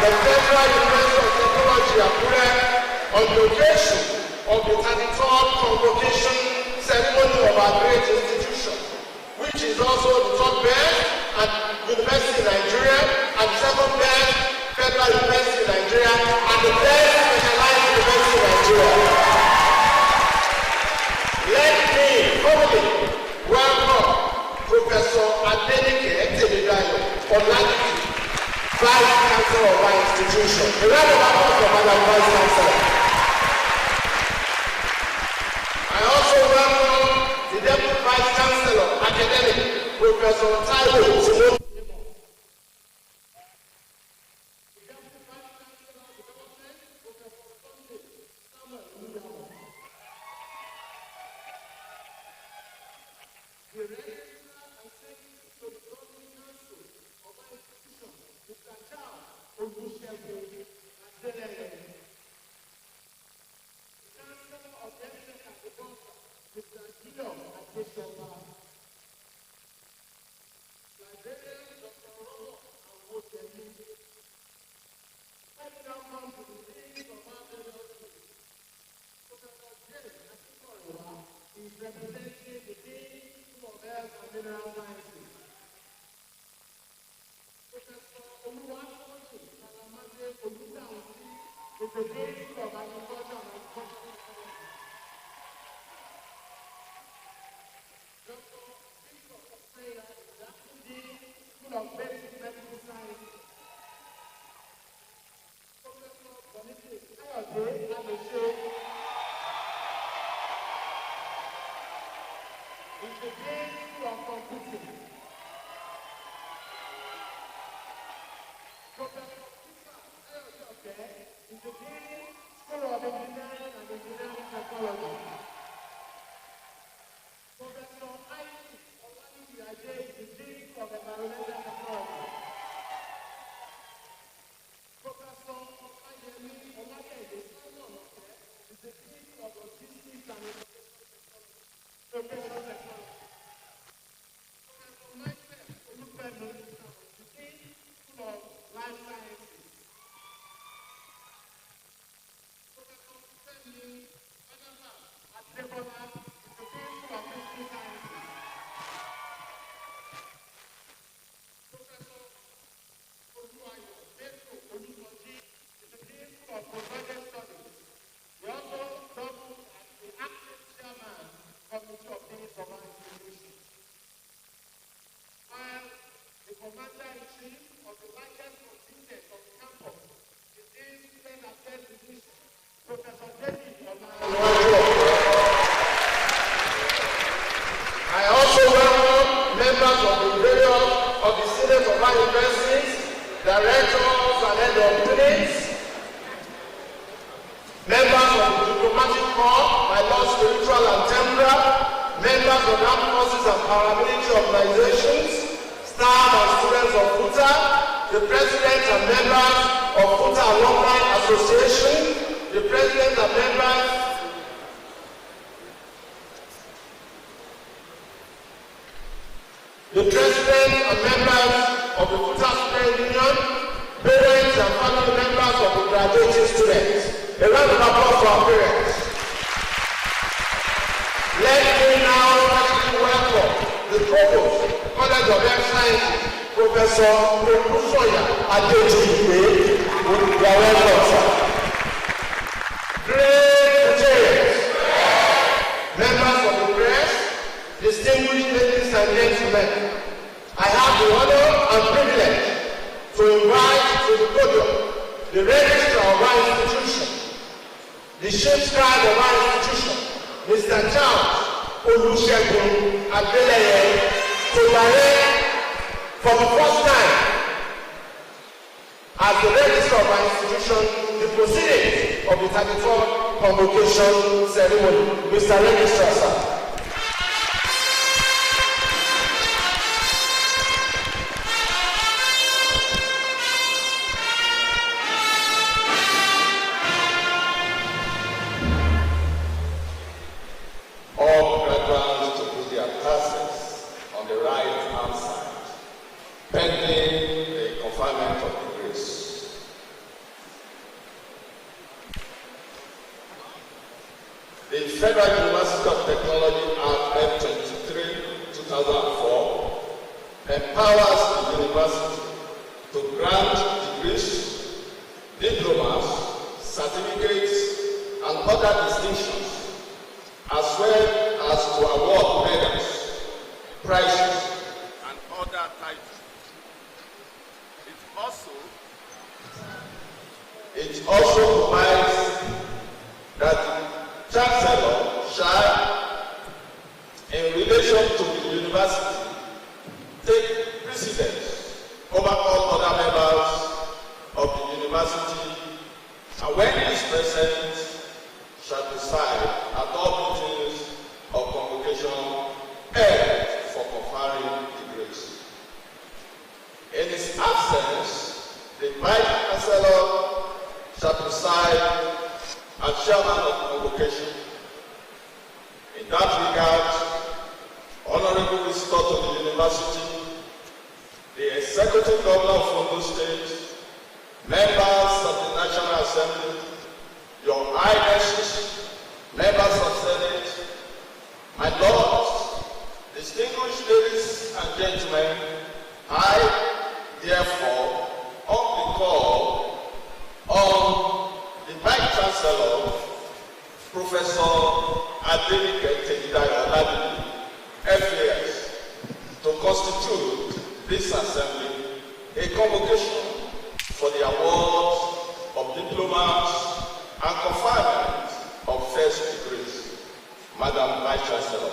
The Federal University of Technology, Akure, on the occasion of the 33rd Convocation ceremony of our great institution, which is also the third best university in Nigeria and second best federal university in Nigeria and the best specialized university in Nigeria. Let me formally welcome Professor Adenike Etebidayo for latitude, Vice Chancellor of our institution. A round of applause for Madam Vice Chancellor. I also welcome the Deputy Vice Chancellor, Academic, Professor Taiwo Timo. members of the various of the Senate of our universities, directors and head of units, members of the diplomatic corps, my Lord spiritual and temporal, members of the armed forces and paramilitary organizations, staff and students of FUTA, the president and members of FUTA Alumni Association, the president and members of the FUTA Student Union, parents and family members of the graduating students. A round of applause for our parents. Let me now specially welcome the Provost, College of Health Sciences, Professor Olusoya Adejiwe. You are welcome, sir. Great parents, members of the press, distinguished ladies and gentlemen, I have the honor and privilege to invite to the podium the registrar of our institution, the chief scribe of our institution, Mr. Charles Olusegun Adeleye, to direct for the first time as the registrar of our institution the proceedings of the 33rd Convocation ceremony. Mr. Registrar, sir. All graduates to put their classes on the right hand side, pending the conferment of the grace. The Federal University of Technology Act F23, 2004 empowers the university to grant degrees, diplomas, certificates, and other distinctions, as well as to award medals, prizes, and other titles. It also provides that the Chancellor shall, in relation to the university, take precedence over all other members of the university, and when he is present, shall preside at all meetings of convocation held for conferring degrees. In his absence, the Vice Chancellor shall preside as chairman of convocation. In that regard, honorable visitor to the university, the Executive Governor of Ondo State, members of the National Assembly, Your Highnesses, members of Senate, my lords, distinguished ladies and gentlemen, I, therefore, on the call of the Vice Chancellor, Professor Adeleke Tejidayo, FAS, to constitute this assembly a convocation for the award of diplomas and conferment of first degrees. Madam Vice Chancellor.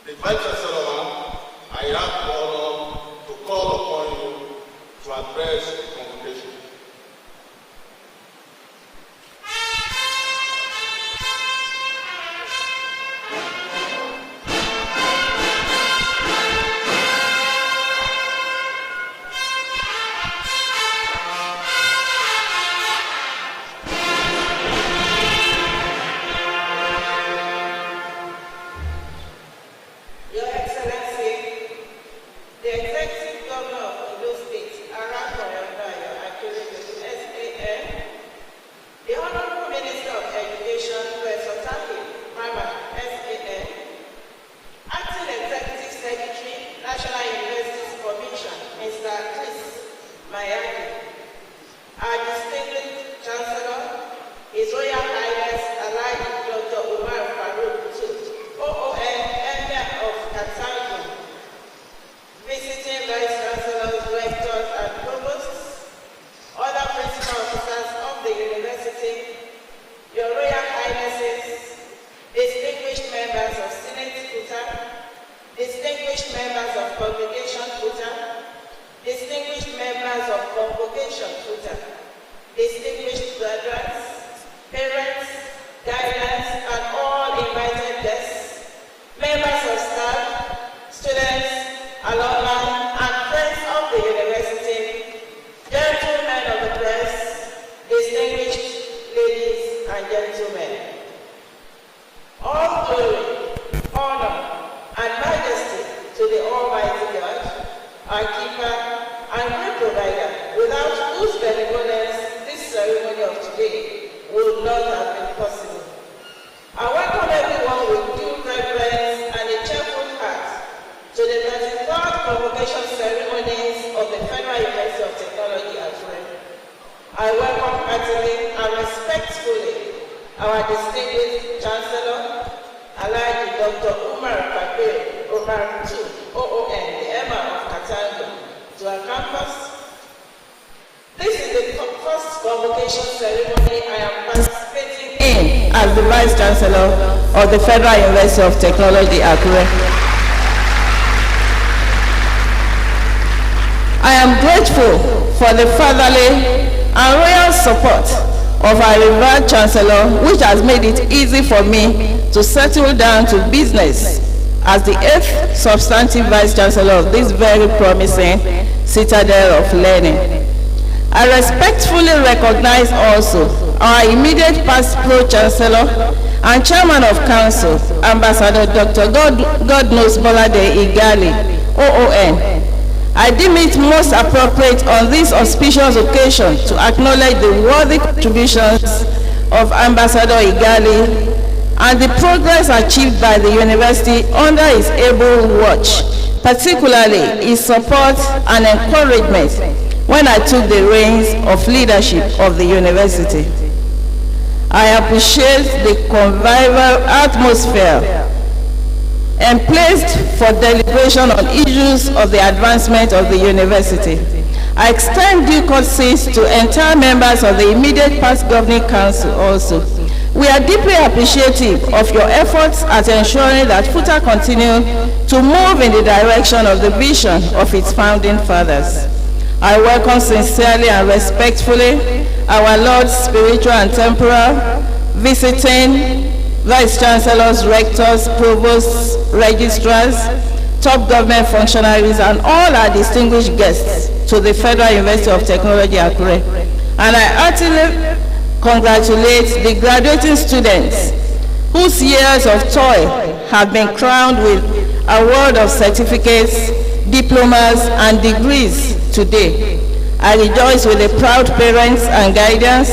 The Vice Chancellor, I have the honor to call upon you to address the convocation. Our distinguished Chancellor, His Royal Highness Dr. Umar Farouk II, OON, Emir of Katangu, visiting Vice Chancellors, Rectors, and Provosts, other principal officers of the University, Your Royal Highnesses, distinguished members of Senate FUTA, distinguished members of Congregation FUTA, distinguished members of Convocation FUTA, distinguished graduates, parents, guardians, and all invited guests, members of staff, students, alumni, and friends of the university, gentlemen of the press, distinguished ladies and gentlemen. All glory, honor, and majesty to the Almighty God, our keeper and great provider, without whose benevolence this ceremony of today would not have been possible. I welcome everyone with due reverence and a cheerful heart to the 33rd Convocation ceremonies of the Federal University of Technology at Rome. I welcome heartily and respectfully our distinguished Chancellor, Alhaji Dr. Umar II, OON, the Emir of Katangu, to our campus. This is the first convocation ceremony I am participating in as the Vice Chancellor of the Federal University of Technology, Akure. I am grateful for the fatherly and royal support of our revered Chancellor, which has made it easy for me to settle down to business as the 8th substantive Vice Chancellor of this very promising citadel of learning. I respectfully recognize also our immediate past Pro-Chancellor and Chairman of Council, Ambassador Dr. Godnose Bolade Igali, OON. I deem it most appropriate on this auspicious occasion to acknowledge the worthy contributions of Ambassador Igali and the progress achieved by the university under his able watch, particularly his support and encouragement when I took the reins of leadership of the university. I appreciate the convivial atmosphere emplaced for deliberation on issues of the advancement of the university. I extend due courtesies to entire members of the immediate past governing council also. We are deeply appreciative of your efforts at ensuring that FUTA continue to move in the direction of the vision of its founding fathers. I welcome sincerely and respectfully our Lords spiritual and temporal, visiting Vice Chancellors, Rectors, Provosts, Registrars, top government functionaries, and all our distinguished guests to the Federal University of Technology, Akure. And I heartily congratulate the graduating students whose years of toil have been crowned with award of certificates, diplomas, and degrees today. I rejoice with the proud parents and guardians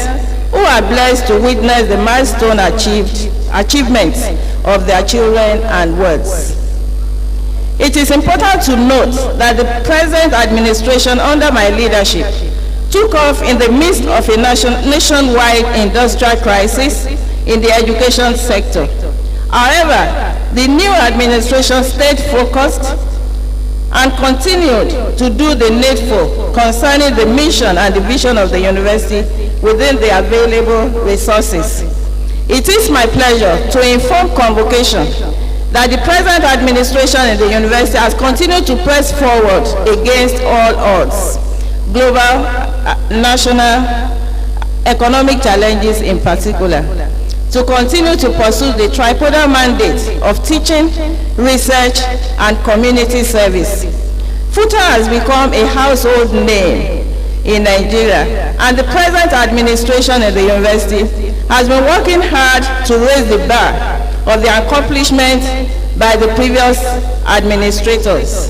who are blessed to witness the milestone achievements of their children and wards. It is important to note that the present administration under my leadership took off in the midst of a nationwide industrial crisis in the education sector. However, the new administration stayed focused and continued to do the needful concerning the mission and the vision of the university within the available resources. It is my pleasure to inform Convocation that the present administration in the university has continued to press forward against all odds, global, national, economic challenges in particular, to continue to pursue the tripodal mandate of teaching, research, and community service. FUTA has become a household name in Nigeria, and the present administration at the university has been working hard to raise the bar of the accomplishments by the previous administrators.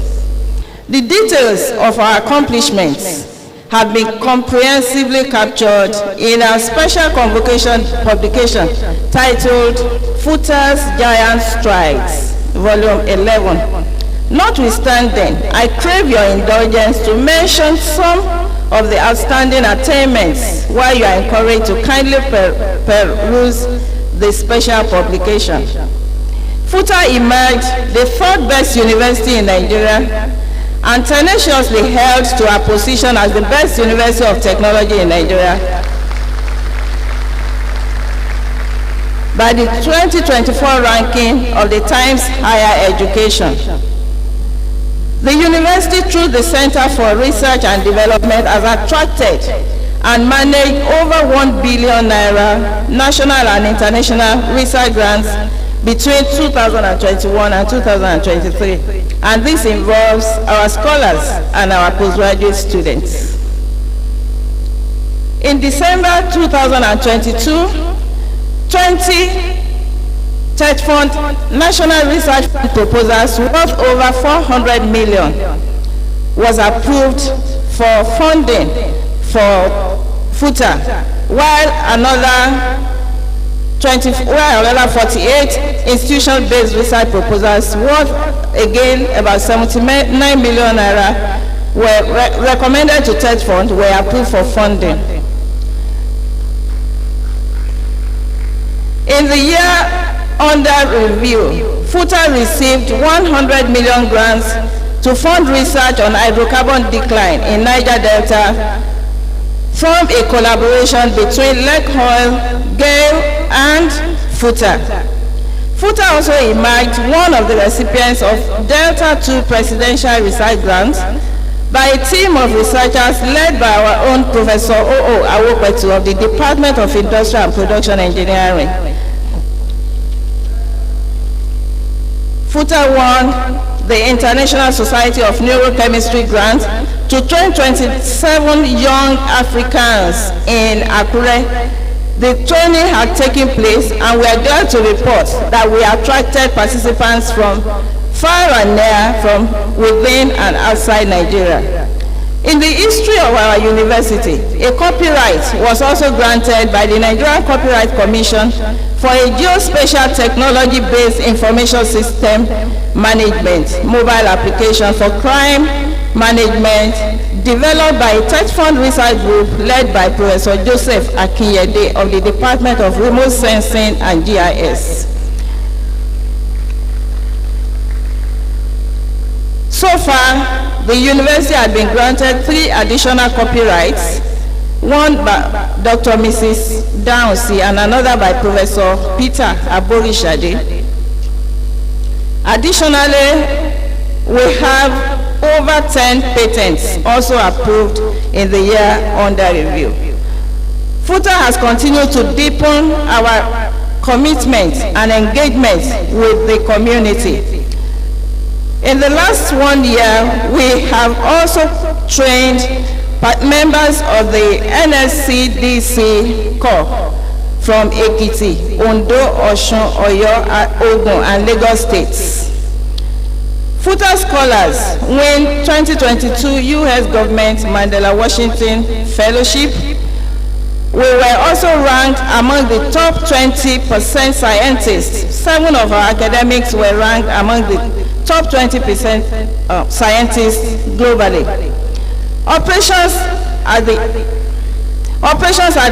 The details of our accomplishments have been comprehensively captured in our special convocation publication titled FUTA's Giant Strides, Volume 11. Notwithstanding, I crave your indulgence to mention some of the outstanding attainments while you are encouraged to kindly peruse the special publication. FUTA emerged the third best university in Nigeria and tenaciously held to our position as the best university of technology in Nigeria by the 2024 ranking of the Times Higher Education. The university, through the Center for Research and Development, has attracted and managed over 1 billion naira national and international research grants between 2021 and 2023, and this involves our scholars and our postgraduate students. In December 2022, 20 TED Fund National Research Fund proposals worth over 400 million was approved for funding for FUTA, while another 48 institution-based research proposals worth again about 79 million naira were recommended to TED Fund were approved for funding. In the year under review, FUTA received 100 million grants to fund research on hydrocarbon decline in Niger Delta from a collaboration between Lake Oil, GAIL, and FUTA. FUTA also emerged one of the recipients of Delta II Presidential Research Grants by a team of researchers led by our own Professor O.O. Awopetu of the Department of Industrial and Production Engineering. FUTA won the International Society of Neurochemistry grant to train 27 young Africans in Akure. The training had taken place, and we are glad to report that we attracted participants from far and near, from within and outside Nigeria. In the history of our university, a copyright was also granted by the Nigerian Copyright Commission for a geospatial technology-based information system management mobile application for crime management developed by a TED Fund research group led by Professor Joseph Akinyede of the Department of Remote Sensing and GIS. So far, the university had been granted 3 additional copyrights, one by Dr. Mrs. Downsi and another by Professor Peter Aborishade. Additionally, we have over 10 patents also approved in the year under review. FUTA has continued to deepen our commitment and engagement with the community. In the last 1 year, we have also trained members of the NSCDC Corps from Ekiti, Ondo, Osun, Oyo, Ogun, and Lagos states. FUTA scholars win 2022 U.S. Government Mandela Washington Fellowship. We were also ranked among the top 20% scientists. 7 of our academics were ranked among the top 20% scientists globally. Operations at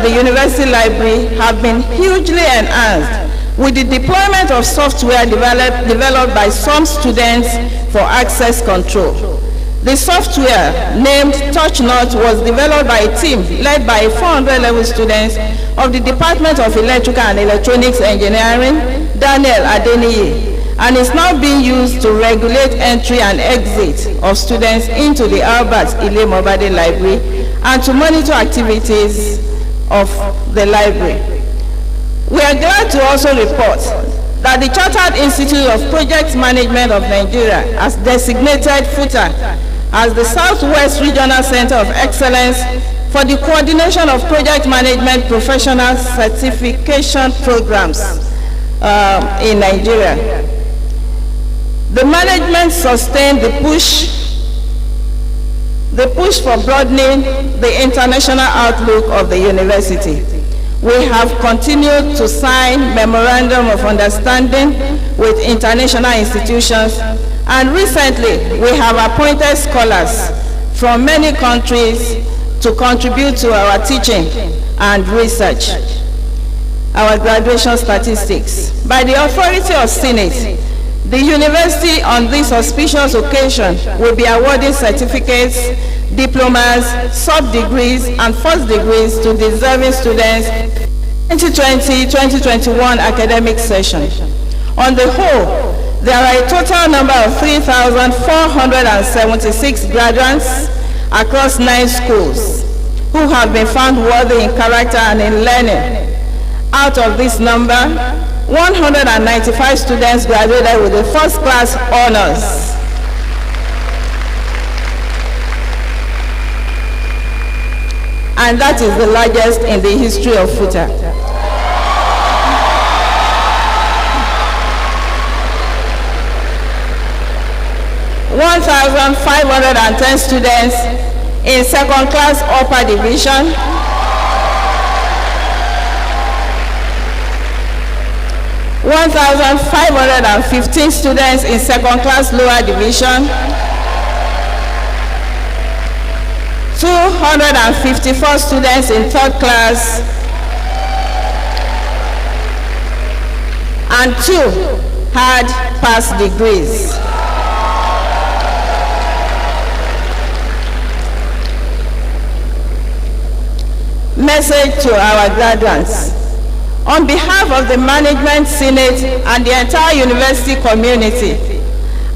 the university library have been hugely enhanced with the deployment of software developed by some students for access control. The software, named TouchNot, was developed by a team led by 400-level students of the Department of Electrical and Electronics Engineering, Daniel Adeniyi, and is now being used to regulate entry and exit of students into the Albert Ile Mobade Library and to monitor activities of the library. We are glad to also report that the Chartered Institute of Project Management of Nigeria has designated FUTA as the Southwest Regional Center of Excellence for the coordination of project management professional certification programs in Nigeria. The management sustained the push for broadening the international outlook of the university. We have continued to sign memorandum of understanding with international institutions, and recently we have appointed scholars from many countries to contribute to our teaching and research. Our graduation statistics. By the authority of Senate, the university on this auspicious occasion will be awarding certificates, diplomas, sub-degrees, and first degrees to deserving students 2020-2021 academic session. On the whole, there are a total number of 3,476 graduates across 9 schools who have been found worthy in character and in learning. Out of this number, 195 students graduated with the first class honors. And that is the largest in the history of FUTA. (1,510) students in second class upper division, 1,515 students in second class lower division, 254 students in third class, and 2 had passed degrees. Message to our graduates. On behalf of the Management Senate and the entire university community,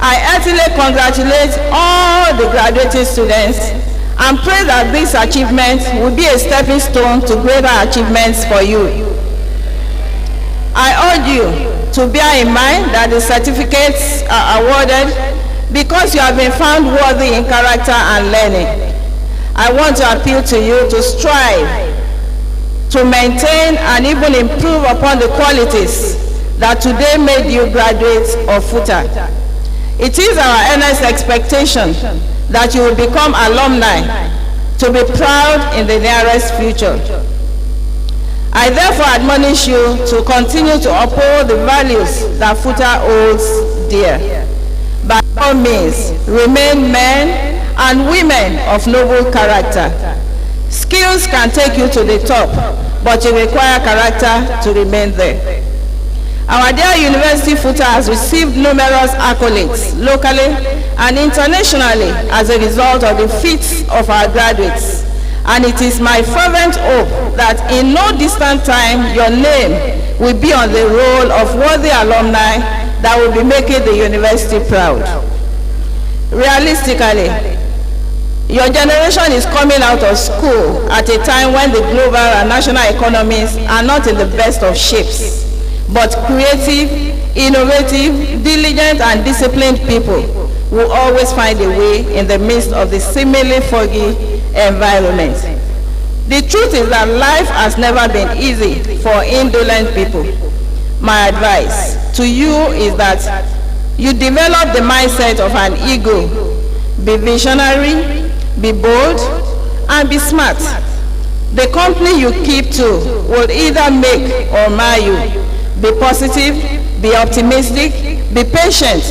I heartily congratulate all the graduating students and pray that this achievement will be a stepping stone to greater achievements for you. I urge you to bear in mind that the certificates are awarded because you have been found worthy in character and learning. I want to appeal to you to strive to maintain and even improve upon the qualities that today made you graduates of FUTA. It is our earnest expectation that you will become alumni to be proud in the nearest future. I therefore admonish you to continue to uphold the values that FUTA holds dear. By all means, remain men and women of noble character. Skills can take you to the top, but you require character to remain there. Our dear University FUTA has received numerous accolades locally and internationally as a result of the feats of our graduates. And it is my fervent hope that in no distant time your name will be on the roll of worthy alumni that will be making the university proud. Realistically, your generation is coming out of school at a time when the global and national economies are not in the best of shapes, but creative, innovative, diligent, and disciplined people will always find a way in the midst of the seemingly foggy environment. The truth is that life has never been easy for indolent people. My advice to you is that you develop the mindset of an ego. Be visionary, be bold, and be smart. The company you keep to will either make or mar you. Be positive, be optimistic, be patient,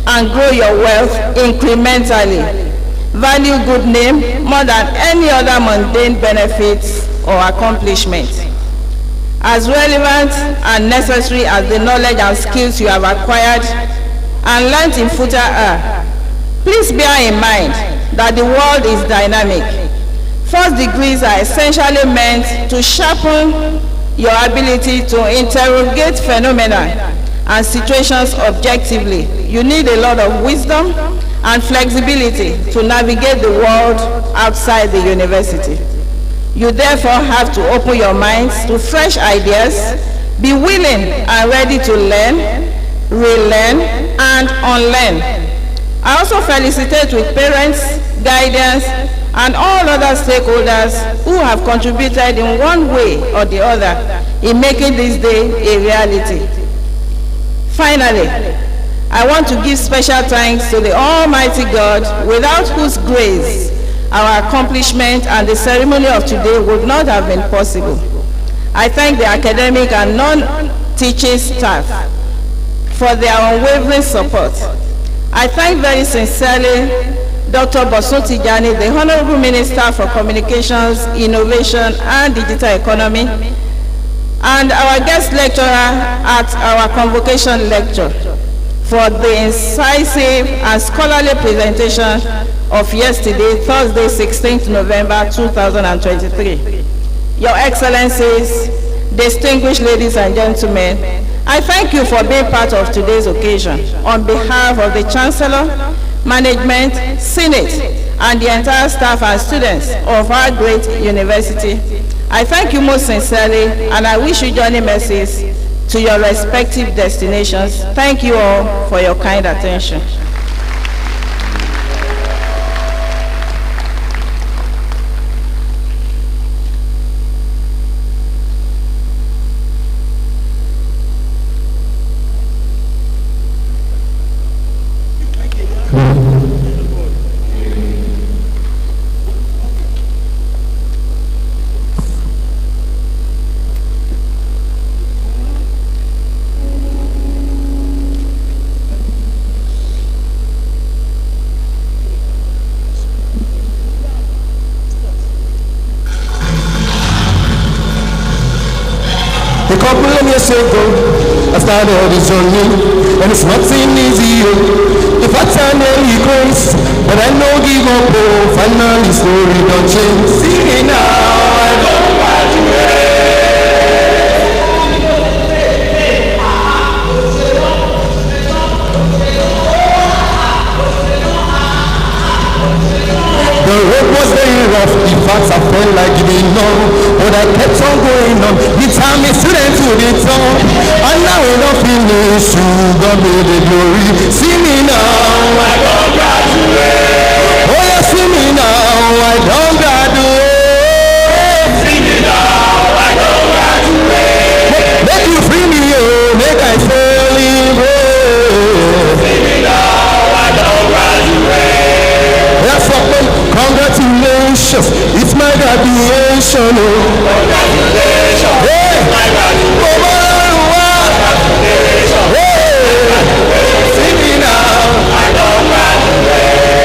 and grow your wealth incrementally. Value good name more than any other mundane benefits or accomplishment. As relevant and necessary as the knowledge and skills you have acquired and learnt in FUTA are, please bear in mind that the world is dynamic. First degrees are essentially meant to sharpen your ability to interrogate phenomena and situations objectively. You need a lot of wisdom and flexibility to navigate the world outside the university. You therefore have to open your minds to fresh ideas, be willing and ready to learn, relearn, and unlearn. I also felicitate with parents, guardians, and all other stakeholders who have contributed in one way or the other in making this day a reality. Finally, I want to give special thanks to the Almighty God, without whose grace our accomplishment and the ceremony of today would not have been possible. I thank the academic and non-teaching staff for their unwavering support. I thank very sincerely Dr. Bosun Tijani, the Honorable Minister for Communications, Innovation and Digital Economy, and our guest lecturer at our convocation lecture for the incisive and scholarly presentation of yesterday, Thursday, 16th November 2023. Your Excellencies, distinguished ladies and gentlemen, I thank you for being part of today's occasion. On behalf of the Chancellor, Management, Senate, and the entire staff and students of our great university, I thank you most sincerely, and I wish you journey mercies to your respective destinations. Thank you all for your kind attention. A couple of years ago, I started this journey, and it's not easy. If I turn early grace, but I know give up, oh, finally story don't change. See me now, I don't graduate. The road was very rough, in fact I felt like giving up, but I kept on going on. The time is student to the top, and now we don't finish, you God be the glory. See me now, I don't graduate. Oh yeah, see me now, I don't graduate. See me now, I don't graduate. Make you free me, oh, make I celebrate. See me now, I don't graduate. That's what. Congratulations, it's my graduation. Congratulations, hey. It's my graduation. Congratulations, hey. See me now, I don't graduate.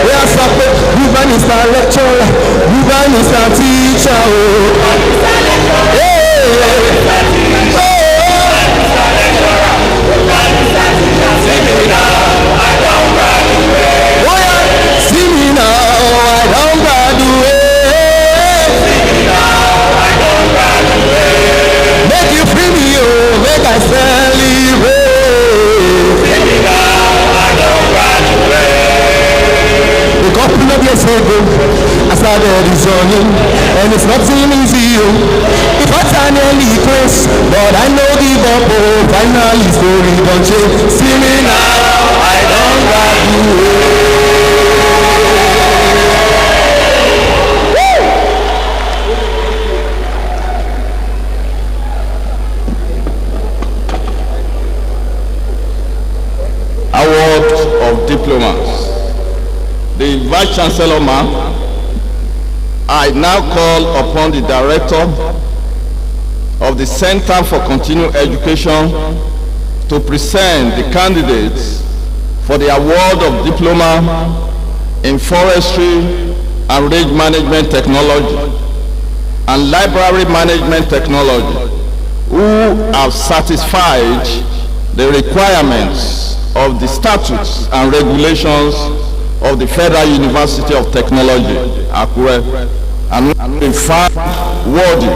Yes, Ruben is the lecturer, Ruben is the teacher. Hey. See me now, I don't graduate. Oh yeah, see me now. I don't graduate. See me now, I don't graduate. Make you free me, oh, make I celebrate. See me now, I don't graduate. A couple of years ago, I started this journey, and it's not easy. If I turn early grace, but I know give up, oh, finally story don't change. See me now, I don't graduate. Award of Diplomas. The Vice Chancellor, ma'am, I now call upon the Director of the Center for Continuing Education to present the candidates for the award of Diploma in Forestry and Range Management Technology and Library Management Technology, who have satisfied the requirements of the statutes and regulations of the Federal University of Technology, Akure, and in fact worthy,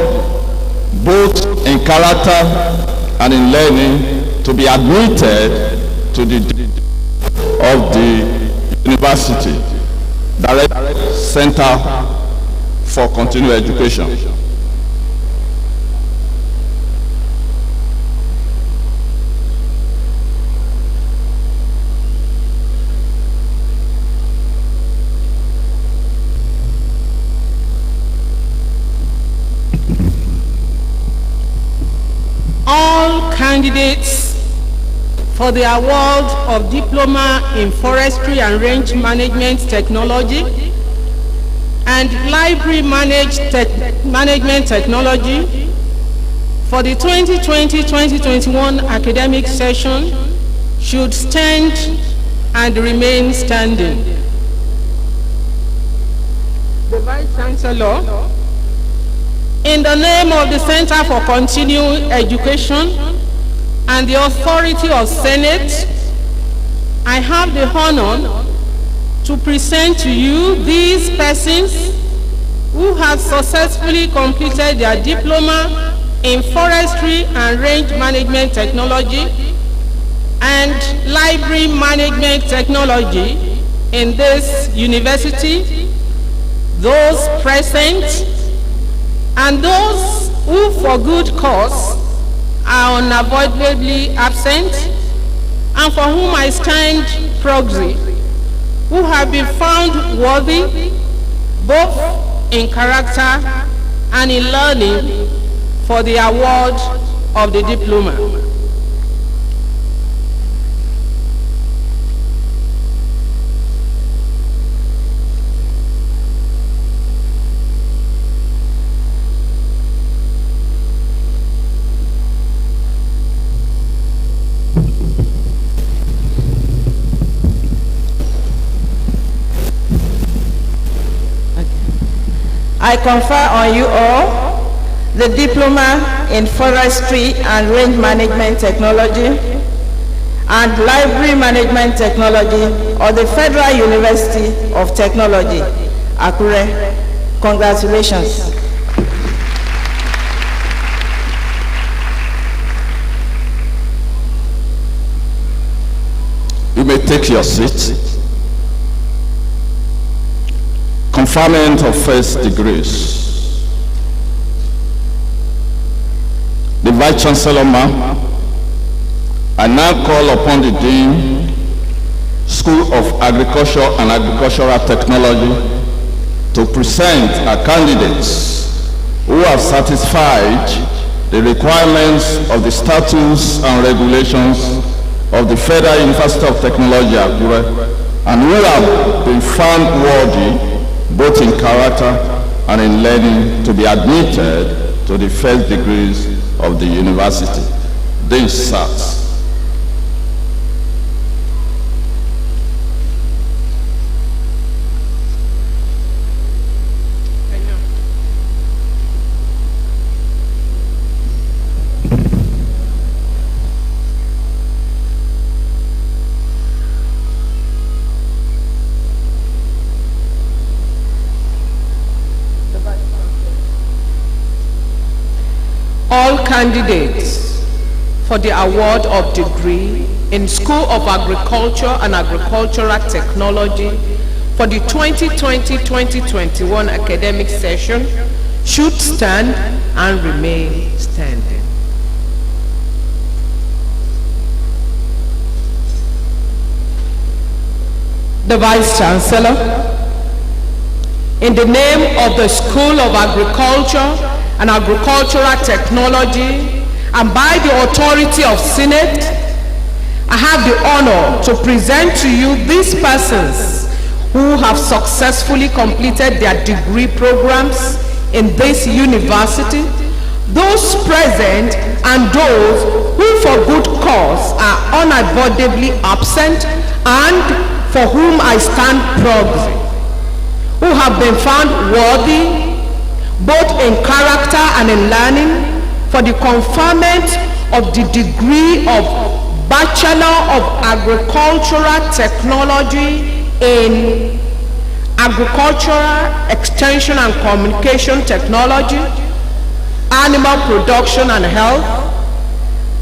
both in character and in learning, to to be admitted to the of the university, Direct Center for Continuing Education. All candidates for the award of Diploma in Forestry and Range Management Technology and Library Management Technology for the 2020-2021 academic session should stand and remain standing. The Vice Chancellor, in the name of the Center for Continuing Education and the authority of Senate, I have the honor to present to you these persons who have successfully completed their Diploma in Forestry and Range Management Technology and Library Management Technology in this university, those present and those who for good cause are unavoidably absent, and for whom I stand proxy, who have been found worthy both in character and in learning for the award of the diploma. I confer on you all the Diploma in Forestry and Range Management Technology and Library Management Technology of the Federal University of Technology, Akure. Congratulations. You may take your seat. Conferment of first degrees. The Vice Chancellor, ma'am, I now call upon the Dean, School of Agriculture and Agricultural Technology, to present our candidates who have satisfied the requirements of the statutes and regulations of the Federal University of Technology, Akure, and who have been found worthy both in character and in learning to be admitted to the first degrees of the university. This starts. All candidates for the award of degree in School of Agriculture and Agricultural Technology for the 2020-2021 academic session should stand and remain standing. The Vice Chancellor, in the name of the School of Agriculture and Agricultural Technology, and by the authority of Senate, I have the honor to present to you these persons who have successfully completed their degree programs in this university, those present and those who for good cause are unavoidably absent and for whom I stand proxy, who have been found worthy both in character and in learning for the conferment of the degree of Bachelor of Agricultural Technology in Agricultural Extension and Communication Technology, Animal Production and Health,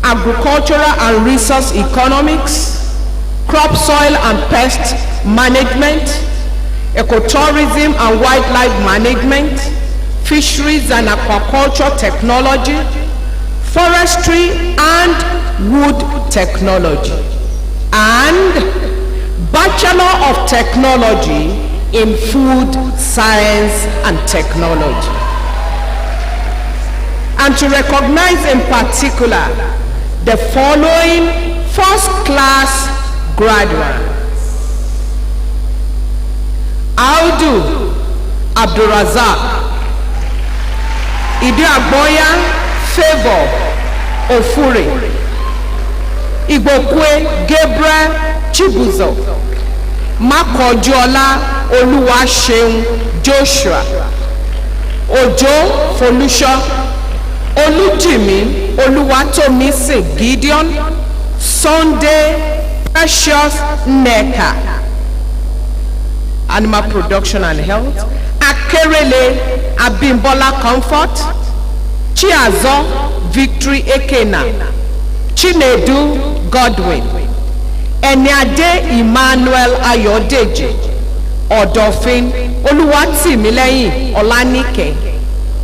agricultural and resource economics, crop, soil and pest management, ecotourism and wildlife management, fisheries and aquaculture technology, forestry and wood technology, and Bachelor of Technology in Food Science and Technology. And to recognize in particular the following first-class graduates: Audu Abdulrazak, Idiagboya Favor Ofure, Igbokwe Gabriel Chibuzo, Makojola Oluwaseun Joshua, Ojo Folusho, Olujimi Oluwatomisin Gideon, Sunday Precious Nneka, Animal Production and Health, Akerele Abimbola Comfort, Chiazo Victory Ekena, Chinedu Godwin, Eniade Emmanuel Ayodeji, Odofin Oluwatimileyin Olanike,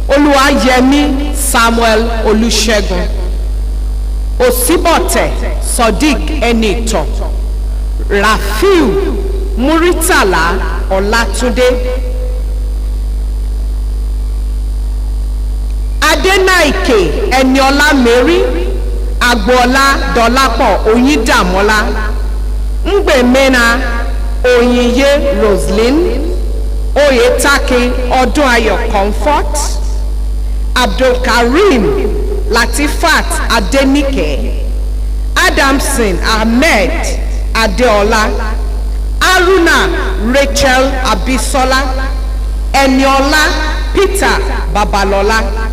Oluwayemi Samuel Olusegun, Osibote Sodiq Enito, Rafiu Muritala Olatunde, Adenaike Eniola Mary, Agbola Dolapo Oyidamola, Ngbemena Oyiye Roslyn, Oyetake Odunayo Comfort, Abdulkarim Latifat Adenike, Adamson Ahmed Adeola, Aruna Rachel Abisola, Eniola Peter Babalola,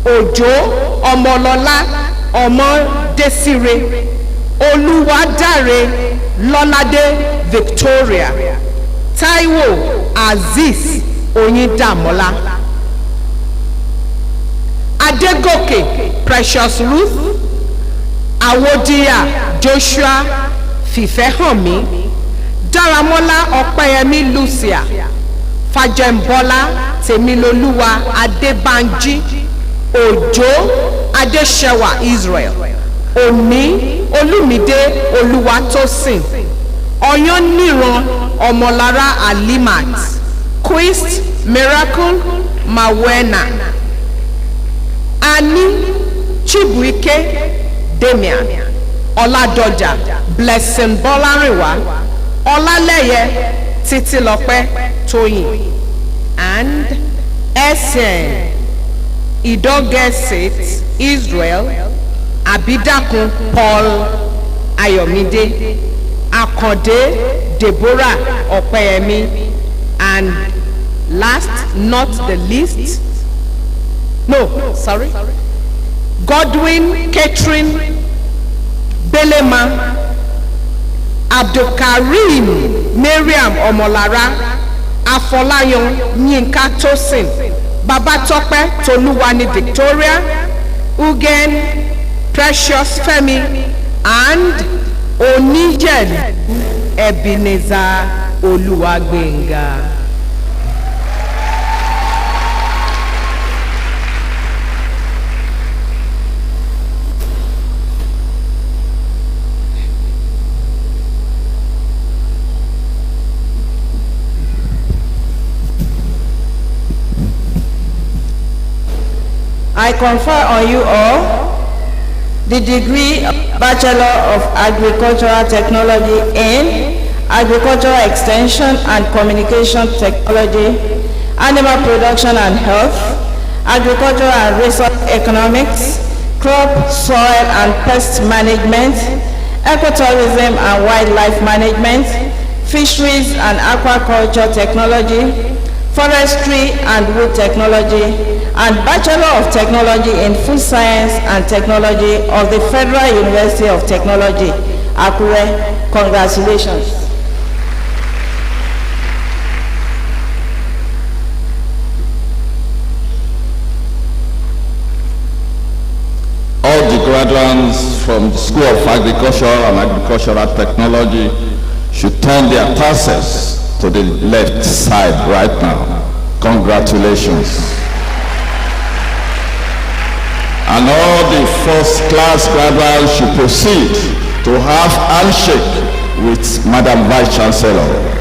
Ojo Omolola Omo Desire, Oluwadare Lolade Victoria, Taiwo Aziz Oyidamola, Adegoke Precious Ruth, Awodia Joshua Fifehanmi, Daramola Opeyemi Lucia, Fajembola Temiloluwa Adebanji, Ojo Adeshewa Israel, Oni Olumide Oluwatosin, Oyoniran Omolara Alimat, Quist Miracle Mawena, Ani Chibuike Damian, Oladoja Blessing Bolarewa, Olaleye Titilope Toyin, and Esen Idogesit Israel, Abidakun Paul Ayomide, Akode Deborah Opeyemi, and last not the least, Godwin Catherine Belema, Abdulkarim Mariam Omolara, Afolayan Yinka Tosin, Babatope Toluwani Victoria, Ugen Precious Femi, and Onijen Ebenezer Oluwagbenga. I confer on you all the degree of Bachelor of Agricultural Technology in Agricultural Extension and Communication Technology, Animal Production and Health, Agricultural and Resource Economics, Crop, Soil and Pest Management, Ecotourism and Wildlife Management, Fisheries and Aquaculture Technology, Forestry and Wood Technology, and Bachelor of Technology in Food Science and Technology of the Federal University of Technology, Akure. Congratulations. All the graduates from the School of Agriculture and Agricultural Technology should turn their tassels to the left side right now. Congratulations. And all the first-class graduates should proceed to have handshake with Madam Vice Chancellor.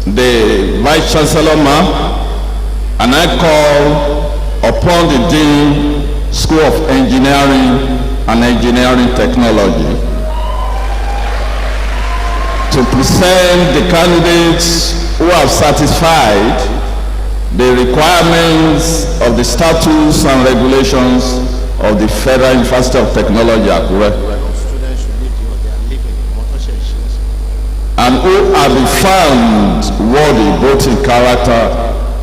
The Vice Chancellor, ma'am, and I call upon the Dean, School of Engineering and Engineering Technology, to present the candidates who have satisfied the requirements of the statutes and regulations of the Federal University of Technology, Akure, and who have been found worthy both in character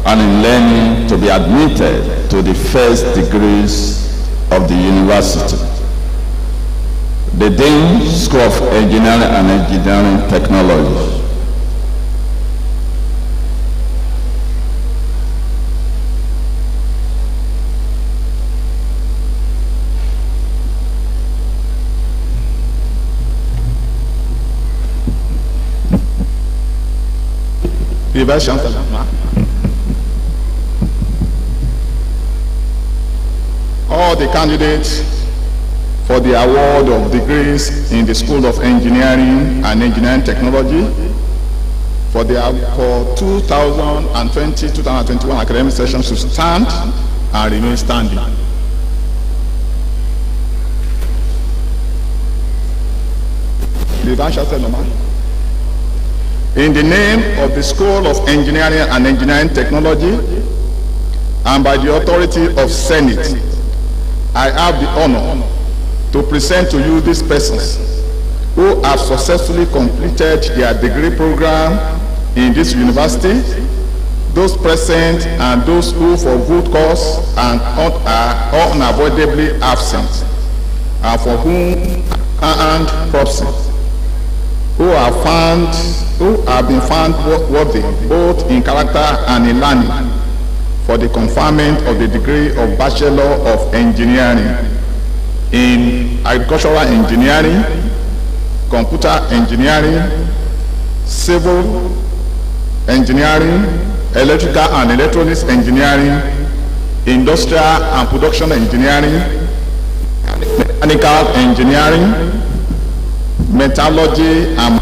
and in learning to be admitted to the first degrees of the university. The Dean, School of Engineering and Engineering Technology. The Vice Chancellor. All the candidates for the award of degrees in the School of Engineering and Engineering Technology for 2020-2021 academic session should stand and remain standing. The Vice Chancellor. In the name of the School of Engineering and Engineering Technology and by the authority of Senate, I have the honor to present to you these persons who have successfully completed their degree program in this university, those present and those who for good cause and are unavoidably absent, and for whom and proxy, who have been found worthy both in character and in learning for the conferment of the degree of Bachelor of Engineering in Agricultural Engineering, Computer Engineering, Civil Engineering, Electrical and Electronics Engineering, Industrial and Production Engineering, Mechanical Engineering, Metallurgy and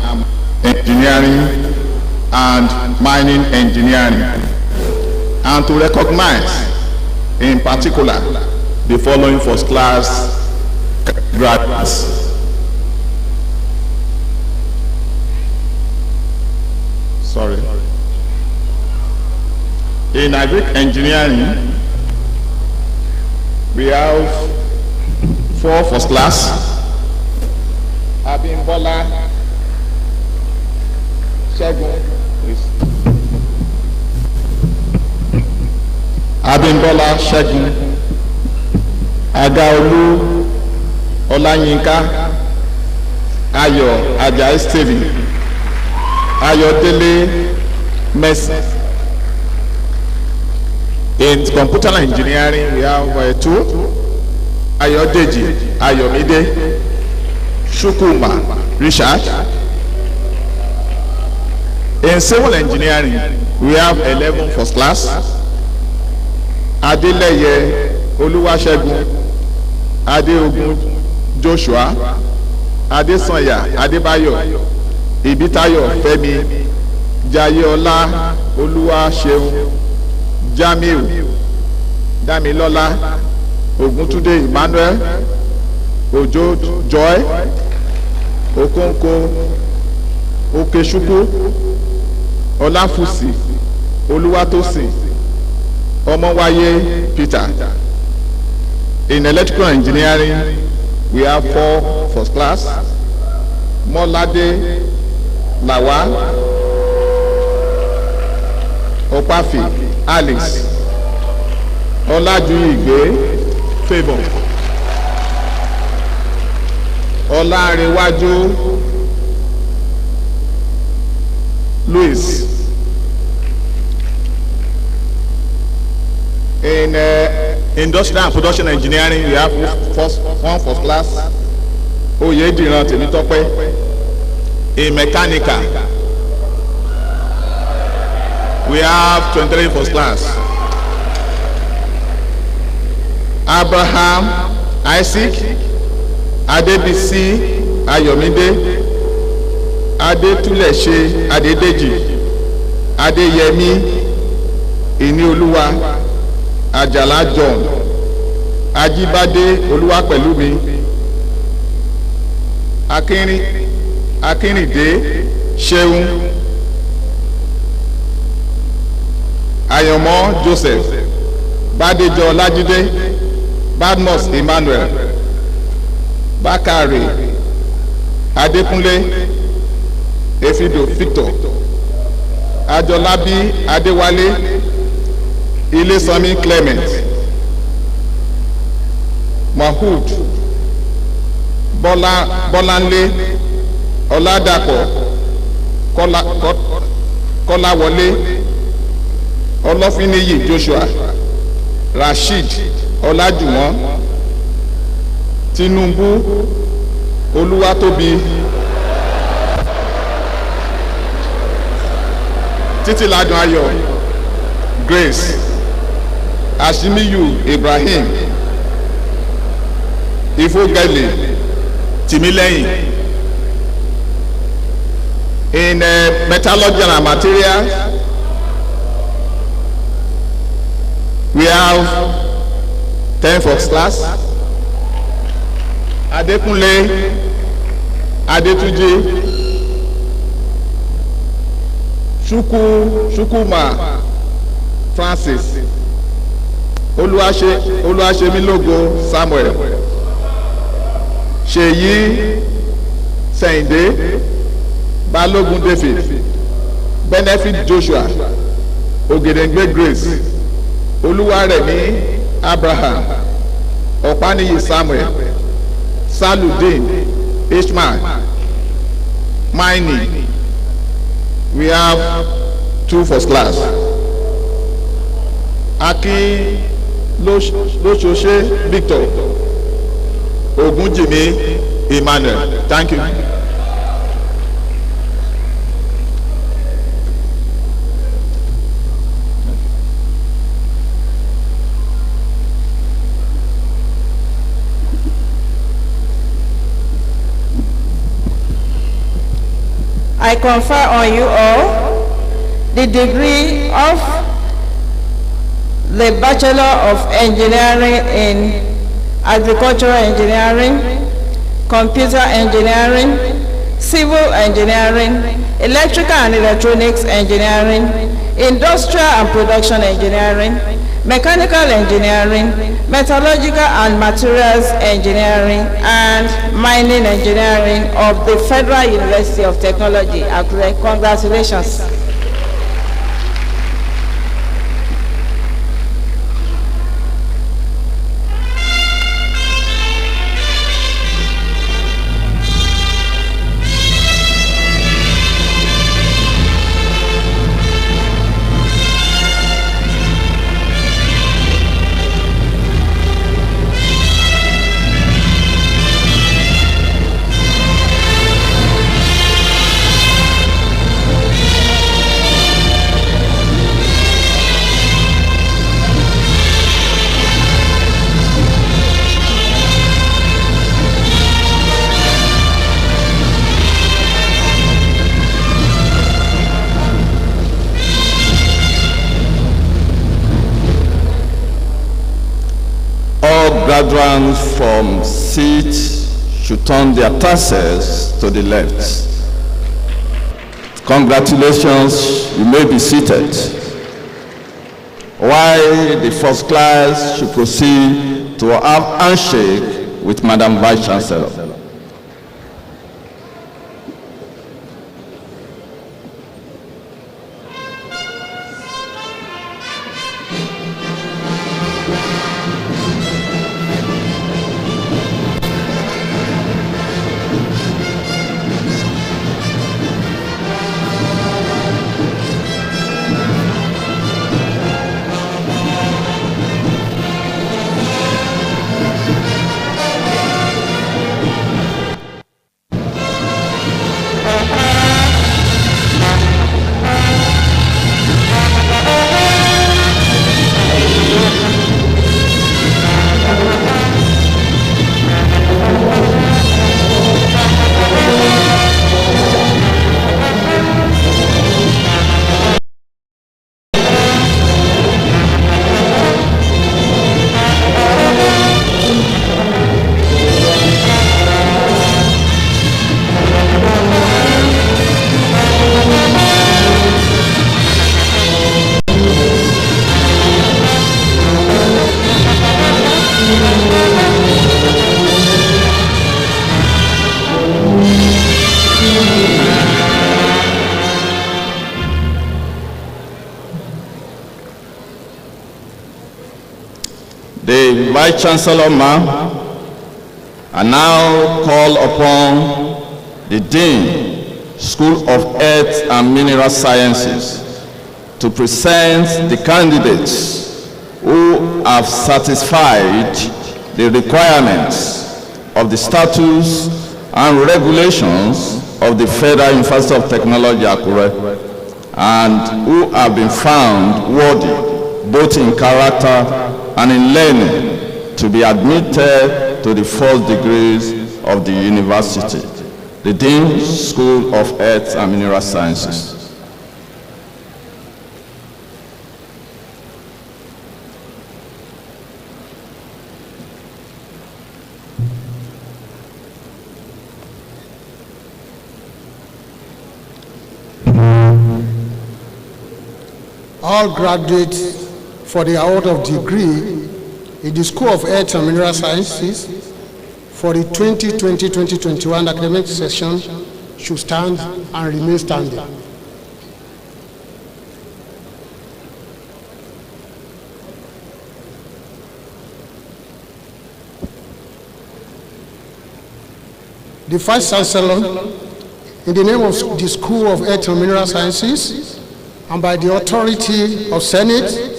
Engineering, and Mining Engineering, and to recognize in particular the following first class graduates. In Agric Engineering, we have 4 first class. Abimbola Segun, please. Abimbola Segun, Agaolu Olayinka, Ayo Ajayi Stephen, Ayodele Mercy. In computer engineering, we have 2, Ayodeji Ayomide, Shukuma Richard. In civil engineering, We have 11 first class. Adeleye Oluwasegun, Adeogun Joshua, Adesanya Adebayo, Ibitayo Femi, Jayeola Oluwaseun, Jamiu Damilola, Oguntunde Emmanuel, Ojo Joy, Okonko Okechukwu, Olafusi Oluwatosin, Omowaye Peter. In electrical engineering, we have 4 first class. Molade Lawal, Opafi Alice, Olajuigbe Favour, Olarewaju Louis. In industrial and production engineering, we have one first class, Oyediran Temitope. In mechanical, we have 23 first class. Abraham Isaac, Adebisi Ayomide, Adetulese Adedeji, Adeyemi Inioluwa, Ajala John, Ajibade Oluwapelumi, Akinride Seun, Ayomo Joseph, Badejo Lajide, Badmus Emmanuel, Bakari Adekunle, Efido Victor, Ajolabi Adewale, Ilesami Clement, Mahood Bolanle, Oladapo Kọ́láwọlé, Ọlọ́fínníyì Joshua, Rasheed Ọlájùwọ̀n, Tinubu Olúwatóbi, Títíladùn Ayọ̀ Grace, Ashimiyu Ibrahim, Ifogele Timileyin. In metallurgy and materials, we have 10 first class. Adekunle Adetunji, Shukuma Francis, Oluwasemilogo Samuel, Seyi Sende, Balogun David, Benefit Joshua, Ogedengbe Grace, Oluwaremi Abraham, Opaniyi Samuel, Saludin Ishmael, Maini. We have 2 first class. Aki Losose Victor, Ogunjimi Emmanuel. Thank you. I confer on you all the degree of the Bachelor of Engineering in Agricultural Engineering, Computer Engineering, Civil Engineering, Electrical and Electronics Engineering, Industrial and Production Engineering, Mechanical Engineering, Metallurgical and Materials Engineering, and Mining Engineering of the Federal University of Technology. Akure, congratulations. graduates from seats should turn their tassels to the left. Congratulations, you may be seated. While the first class should proceed to have handshake with Madam Vice Chancellor. The Vice Chancellor, ma'am, I now call upon the Dean, School of Earth and Mineral Sciences, to present the candidates who have satisfied the requirements of the statutes and regulations of the Federal University of Technology, Akure, and who have been found worthy, both in character and in learning, to be admitted to the first degrees of the university, the Dean, School of Earth and Mineral Sciences. All graduates for the award of degree in the School of Earth and Mineral Sciences for the 2020-2021 academic session should stand and remain standing. The Vice Chancellor, in the name of the School of Earth and Mineral Sciences, and by the authority of Senate,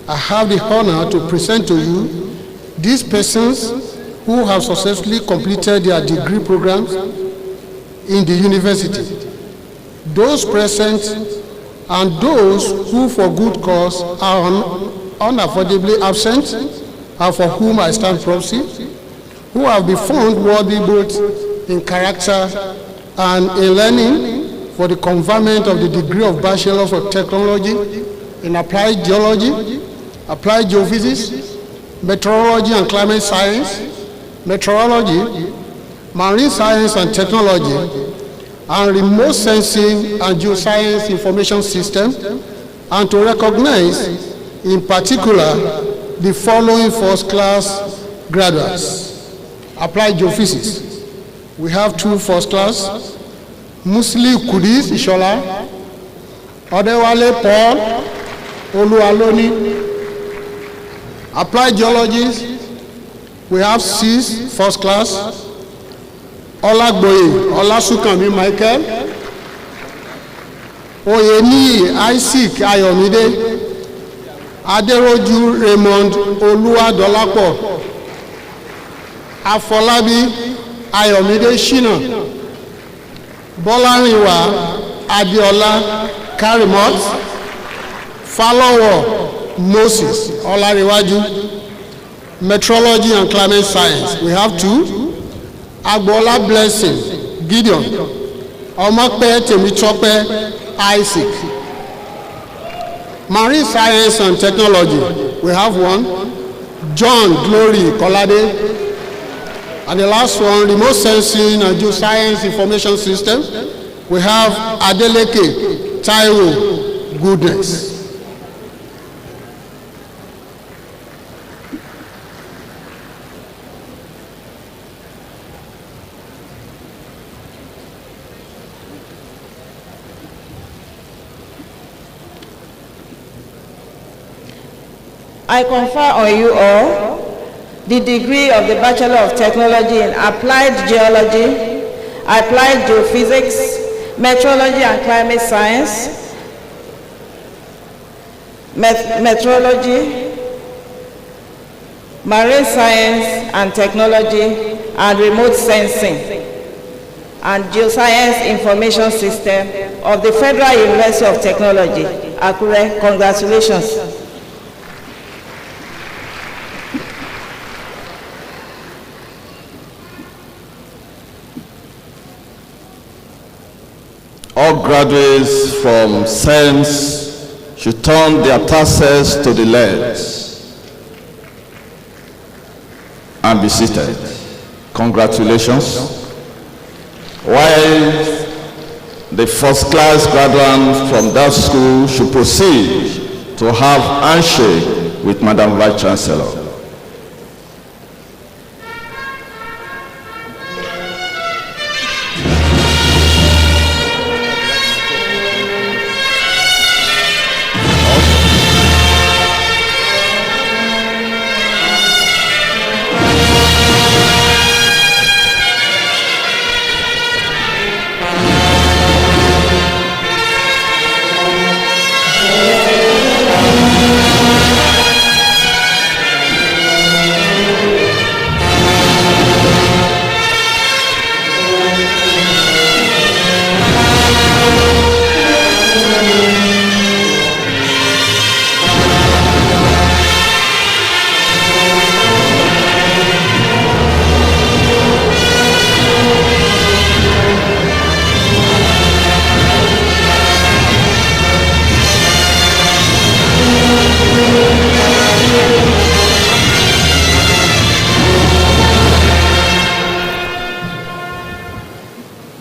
I have the honor to present to you these persons who have successfully completed their degree programs in the university. Those present and those who for good cause are unavoidably absent and for whom I stand proxy, who have been found worthy both in character and in learning for the conferment of the degree of Bachelor of Technology in Applied Geology, Applied Geophysics, Meteorology and Climate Science, Meteorology, Marine Science and Technology, and Remote Sensing and Geoscience Information System, and to recognize in particular the following first-class graduates. Applied Geophysics. We have two first-class, Musli Kudis Ishola, Odewale Paul, Oluwaloni. Applied Geologists, we have 6 first class, Olagboye Olasukanmi Michael, Oyeni Isaac Ayomide, Aderoju Raymond Oluwadolapo, Afolabi Ayomide Shina, Bolarinwa Abiola Karimot, Falowo Moses Olariwaju. Meteorology and Climate Science, we have 2, Agbola Blessing Gideon, Omakpe Temichope Isaac. Marine Science and Technology, we have 1, John Glory Kolade. And the last one, remote sensing and geoscience information system, we have Adeleke Taiwo Goodness. I confer on you all the degree of the Bachelor of Technology in Applied Geology, Applied Geophysics, Meteorology and Climate Science, Meteorology, Marine Science and Technology, and Remote Sensing and Geoscience Information System of the Federal University of Technology, Akure. Congratulations. All graduates from SENS should turn their tassels to the left and be seated. Congratulations. While the first class graduates from that school should proceed to have handshake with Madam Vice Chancellor.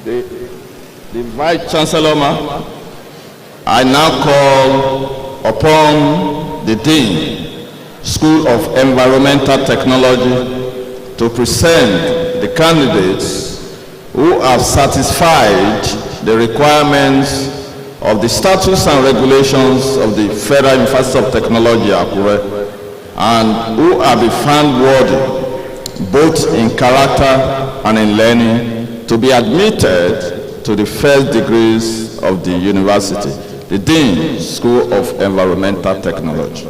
The Vice Chancellor, I now call upon the Dean, School of Environmental Technology, to present the candidates who have satisfied the requirements of the statutes and regulations of the Federal University of Technology, Akure, and who have been found worthy, both in character and in learning, to be admitted to the first degrees of the university, the Dean, School of Environmental Technology.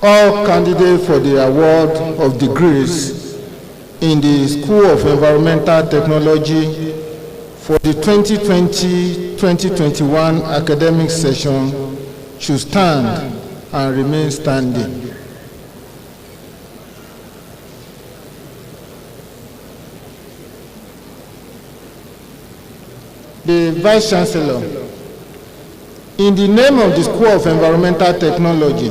All candidates for the award of degrees in the School of Environmental Technology for the 2020-2021 academic session should stand and remain standing. The Vice Chancellor, in the name of the School of Environmental Technology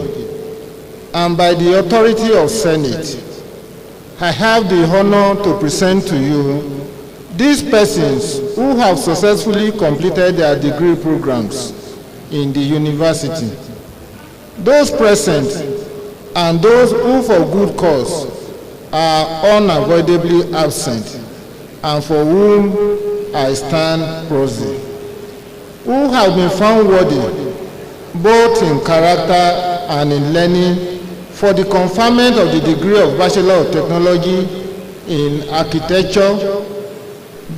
and by the authority of Senate, I have the honor to present to you these persons who have successfully completed their degree programs in the university. Those present and those who for good cause are unavoidably absent and for whom I stand proxy, who have been found worthy both in character and in learning for the conferment of the degree of Bachelor of Technology in Architecture,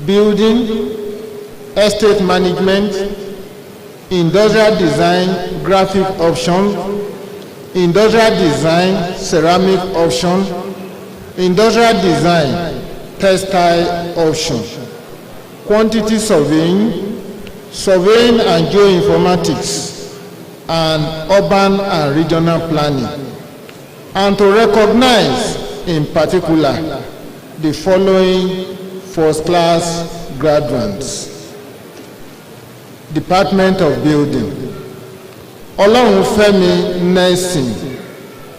Building, Estate Management, Industrial Design, Graphic Option, Industrial Design, Ceramic Option, Industrial Design, Textile Option, Quantity Surveying, Surveying and Geoinformatics, and Urban and Regional Planning. and to recognize in particular the following first-class graduates. Department of Building, Ọlọ́runfẹ́mi Nelson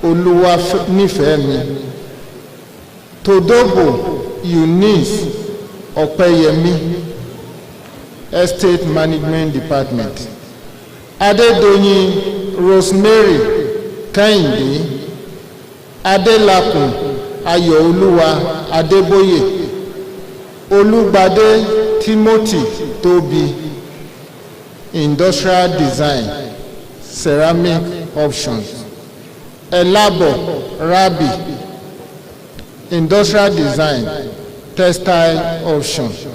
Olúwanífẹ̀mí, Todobo Eunice Ọpẹ́yẹmí, Estate Management Department, Adédoyin Rosemary Kẹ́hìndé, Adélakùn Ayọ̀olúwa Adébóyè, Olúgbadé Timothy Tóbi, Industrial Design Ceramic Options, Elabo Rabi, Industrial Design Textile Options,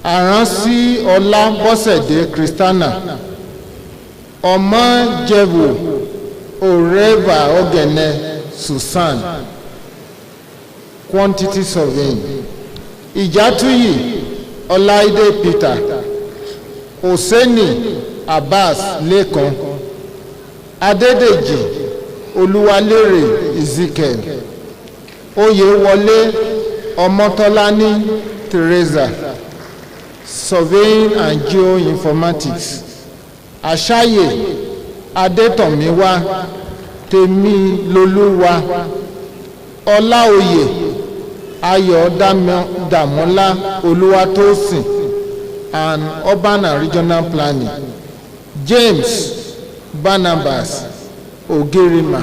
Aransi Ọlá Bọ́sẹ̀dé Christiana, Ọmọjẹ̀wò Oreva Ogene Susan, Quantity Surveying, Ìjátúyì Ọláìdé Peter, Oseni Abbas Lekan, Adédèjì Olúwalérè Ezekiel, Oyèwọlé Ọmọtọ́lání Teresa, Surveying and Geoinformatics, Àṣàyè Adétọ̀míwá Tèmilolúwa, Ọláoyè Ayọ̀dámọ́lá Olúwatósìn, and Urban and Regional Planning, James Barnabas Ogirima.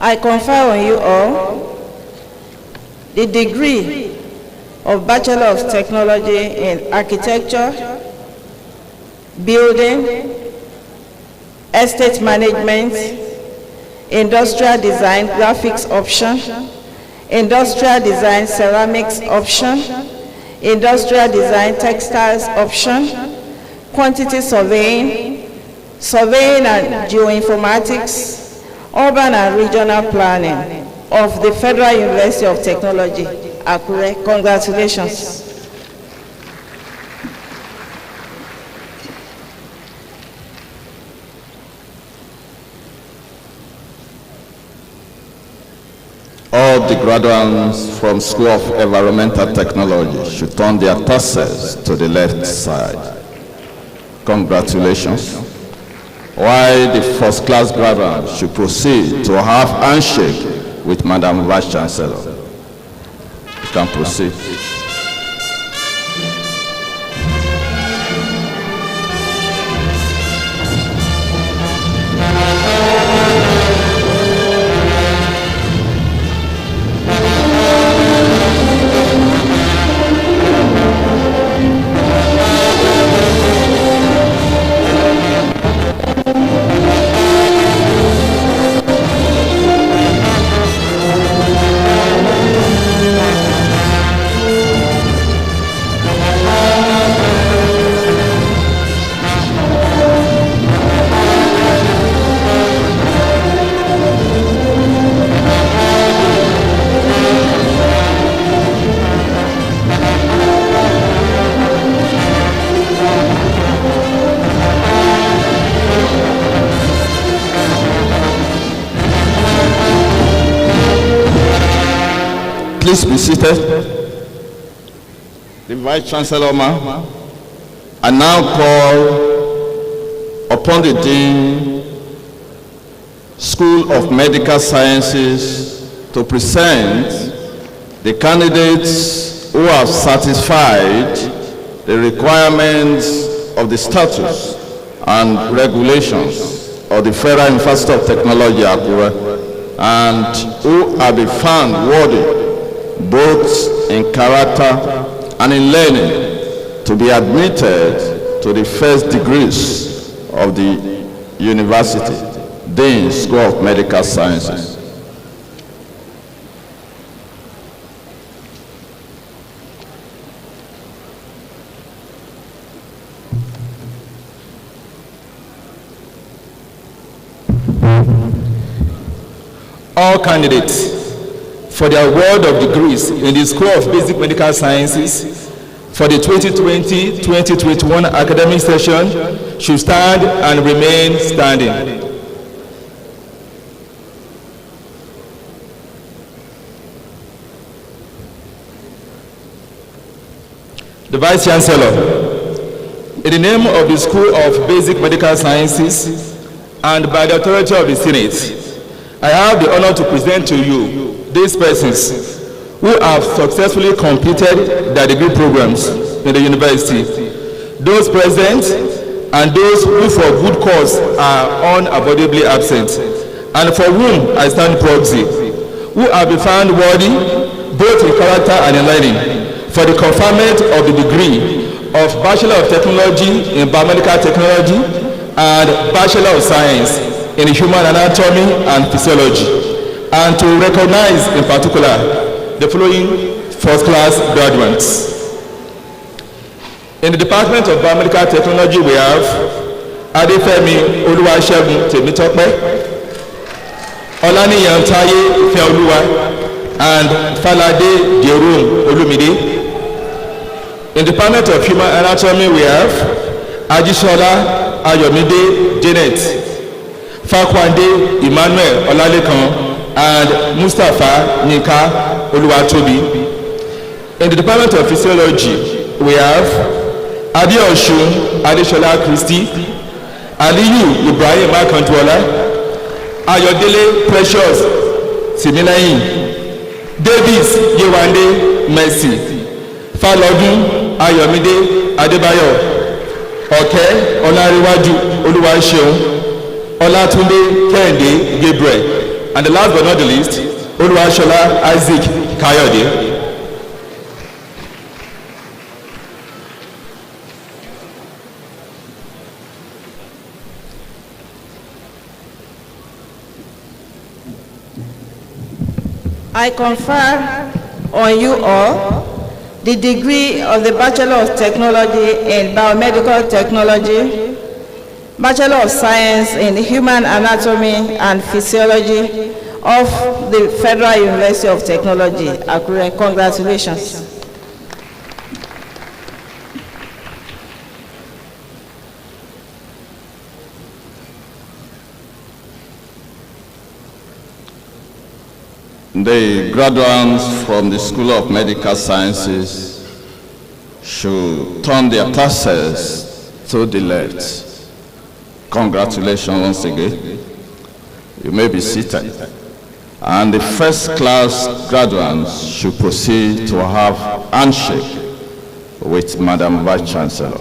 I confer on you all the degree of Bachelor of Technology in Architecture, Building, Estate Management, Industrial Design Graphics Option, Industrial Design Ceramics Option, Industrial Design Textiles Option, Quantity Surveying, Surveying and Geoinformatics, Urban and Regional Planning of the Federal University of Technology, Akure. Congratulations. All the graduates from School of Environmental Technology should turn their tassels to the left side. Congratulations. While the first-class graduates should proceed to have handshake with Madam Vice Chancellor. You can proceed. Please be seated. The Vice Chancellor, ma'am, I now call upon the Dean, School of Medical Sciences, to present the candidates who have satisfied the requirements of the statutes and regulations of the Federal University of Technology, Akure, and who have been found worthy both in character and in learning to be admitted to the first degrees of the university, Dean, School of Medical Sciences. all candidates for the award of degrees in the School of Basic Medical Sciences for the 2020-2021 academic session should stand and remain standing. The Vice Chancellor, in the name of the School of Basic Medical Sciences and by the authority of the Senate, I have the honor to present to you these persons who have successfully completed their degree programs in the university. Those present and those who for good cause are unavoidably absent, and for whom I stand proxy, who have been found worthy both in character and in learning for the conferment of the degree of Bachelor of Technology in Biomedical Technology and Bachelor of Science in Human Anatomy and Physiology, and to recognize in particular the following first-class graduates. In the Department of Biomedical Technology, we have Adefemi Oluwasegun Temitope, Olaniyan Taye Ifeoluwa, and Falade Jerome Olumide. In the Department of Human Anatomy, we have Ajisola Ayomide Janet, Fakwande Emmanuel Olalekan, and Mustapha Nika Oluwatobi. In the Department of Physiology, we have Adeosun Adeshola Christy, Aliyu Ibrahim Akantuola, Ayodele Precious Similayin, Davis Yewande Mercy, Falodun Ayomide Adebayo, Ọ̀kẹ́ Ọláríwájú Olúwaṣeun, Ọlátúndé Kẹ́hìndé Gabriel, and the last but not the least, Oluwashola Isaac Kayode. I confer on you all the degree of the Bachelor of Technology in Biomedical Technology, Bachelor of Science in Human Anatomy and Physiology of the Federal University of Technology, Akure. Congratulations. The graduates from the School of Medical Sciences should turn their tassels to the left. Congratulations once again. You may be seated. And the first class graduates should proceed to have handshake with Madam Vice Chancellor.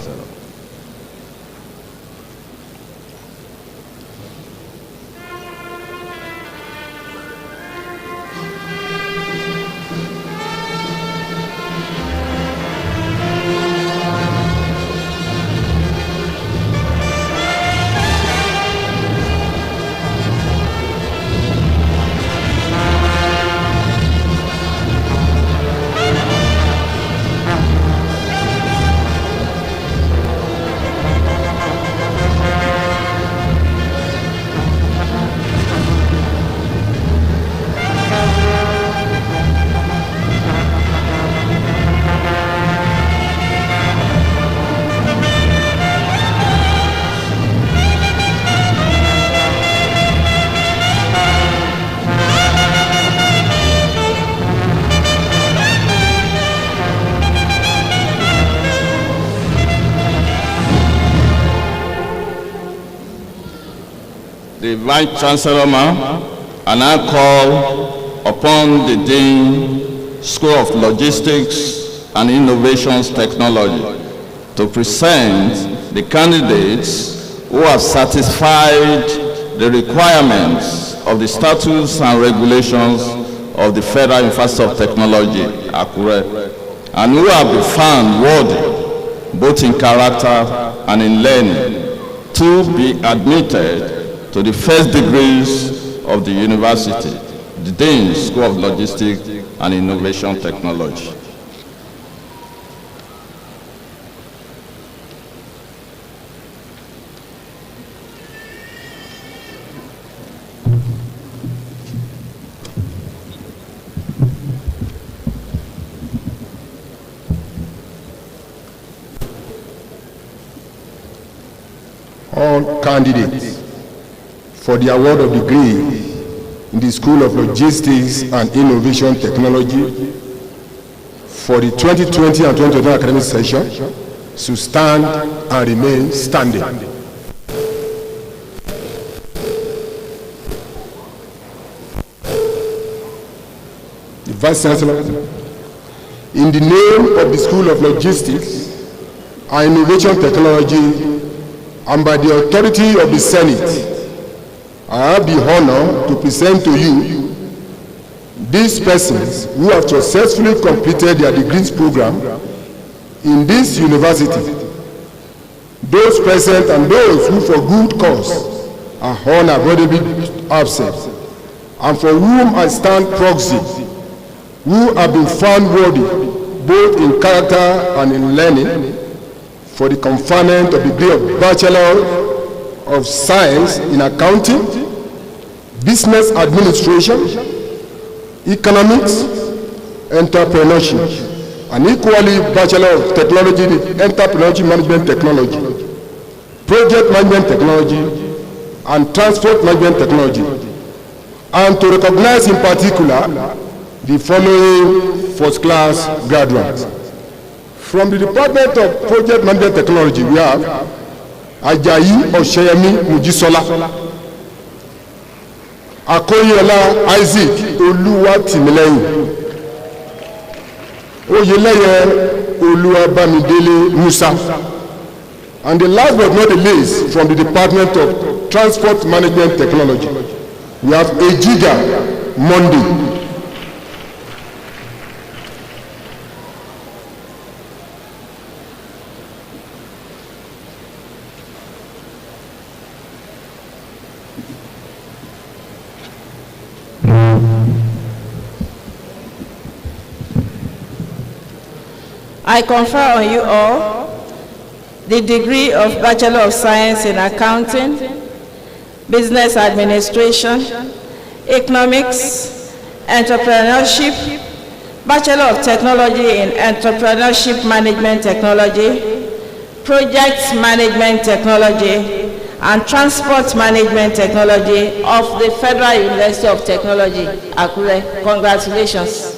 The Vice Chancellor, and I call upon the Dean, School of Logistics and Innovations Technology, to present the candidates who have satisfied the requirements of the statutes and regulations of the Federal University of Technology, Akure, and who have been found worthy, both in character and in learning, to be admitted to the first degrees of the university, the Dean, School of Logistics and Innovation Technology. all candidates for the award of degree in the School of Logistics and Innovation Technology for the 2020 and 2021 academic session should stand and remain standing. The Vice Chancellor, in the name of the School of Logistics and Innovation Technology and by the authority of the Senate, I have the honor to present to you these persons who have successfully completed their degrees program in this university. Those present and those who for good cause are unavoidably absent, and for whom I stand proxy, who have been found worthy both in character and in learning for the conferment of the degree of Bachelor of Science in Accounting, Business Administration, Economics, Entrepreneurship, and equally Bachelor of Technology in Entrepreneurship Management Technology, Project Management Technology, and Transport Management Technology, and to recognize in particular the following first-class graduates. From the Department of Project Management Technology, we have Ajayi Osheyemi Mujisola, Akoyola Isaac Oluwatimileyin, Oyeleye Oluwabamidele Musa, and the last but not the least, from the Department of Transport Management Technology, we have Ejiga Monday. I confer on you all the degree of Bachelor of Science in Accounting, Business Administration, Economics, Entrepreneurship, Bachelor of Technology in Entrepreneurship Management Technology, Project Management Technology, and Transport Management Technology of the Federal University of Technology, Akure. Congratulations.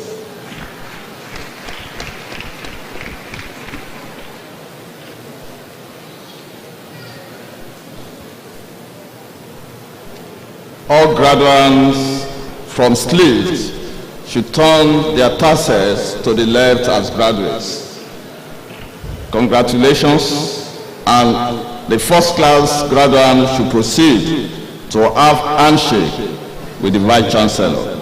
All graduates from SLIT should turn their tassels to the left as graduates. Congratulations, and the first-class graduate should proceed to have handshake with the Vice Chancellor.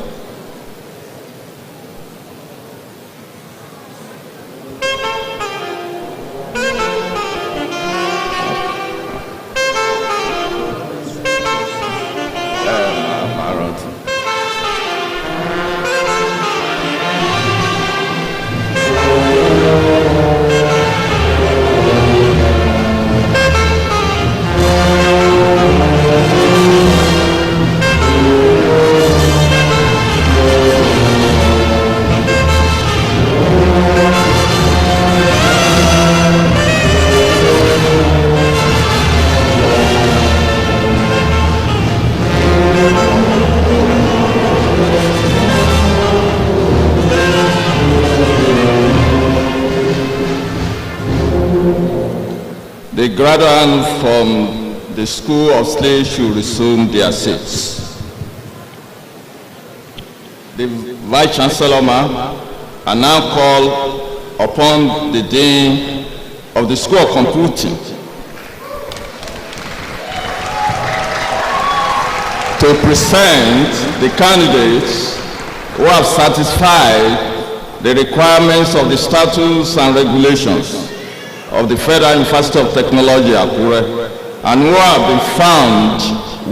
The graduates from the School of Slaves should resume their seats. The Vice Chancellor I now call upon the Dean of the School of Computing to present the candidates who have satisfied the requirements of the statutes and regulations of the Federal University of Technology, Akure, and who have been found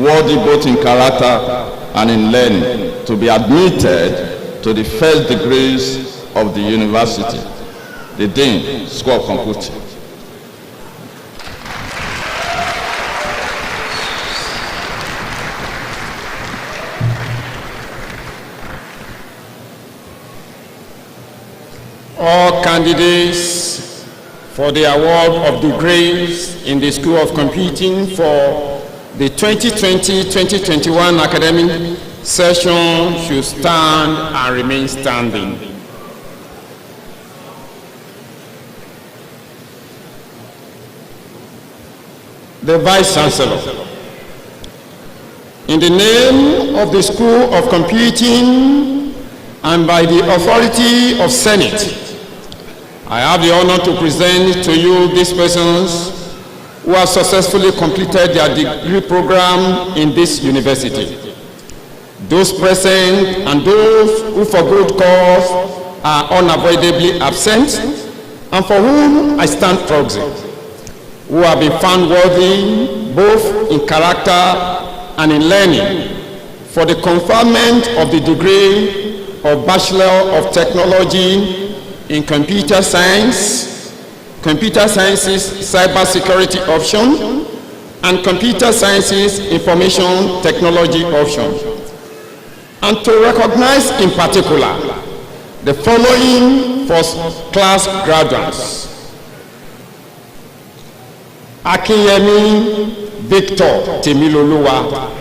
worthy both in character and in learning to be admitted to the first degrees of the university. The Dean, School of Computing. All candidates for the award of degrees in the School of Computing for the 2020-2021 academic session should stand and remain standing. The Vice Chancellor, in the name of the School of Computing and by the authority of Senate, I have the honor to present to you these persons who have successfully completed their degree program in this university. Those present and those who for good cause are unavoidably absent and for whom I stand proxy, who have been found worthy both in character and in learning for the conferment of the degree of Bachelor of Technology in Computer Science, Computer Sciences Cybersecurity option, and Computer Sciences Information Technology option. And to recognize in particular the following first-class graduates: Akinyemi Victor Temiloluwa,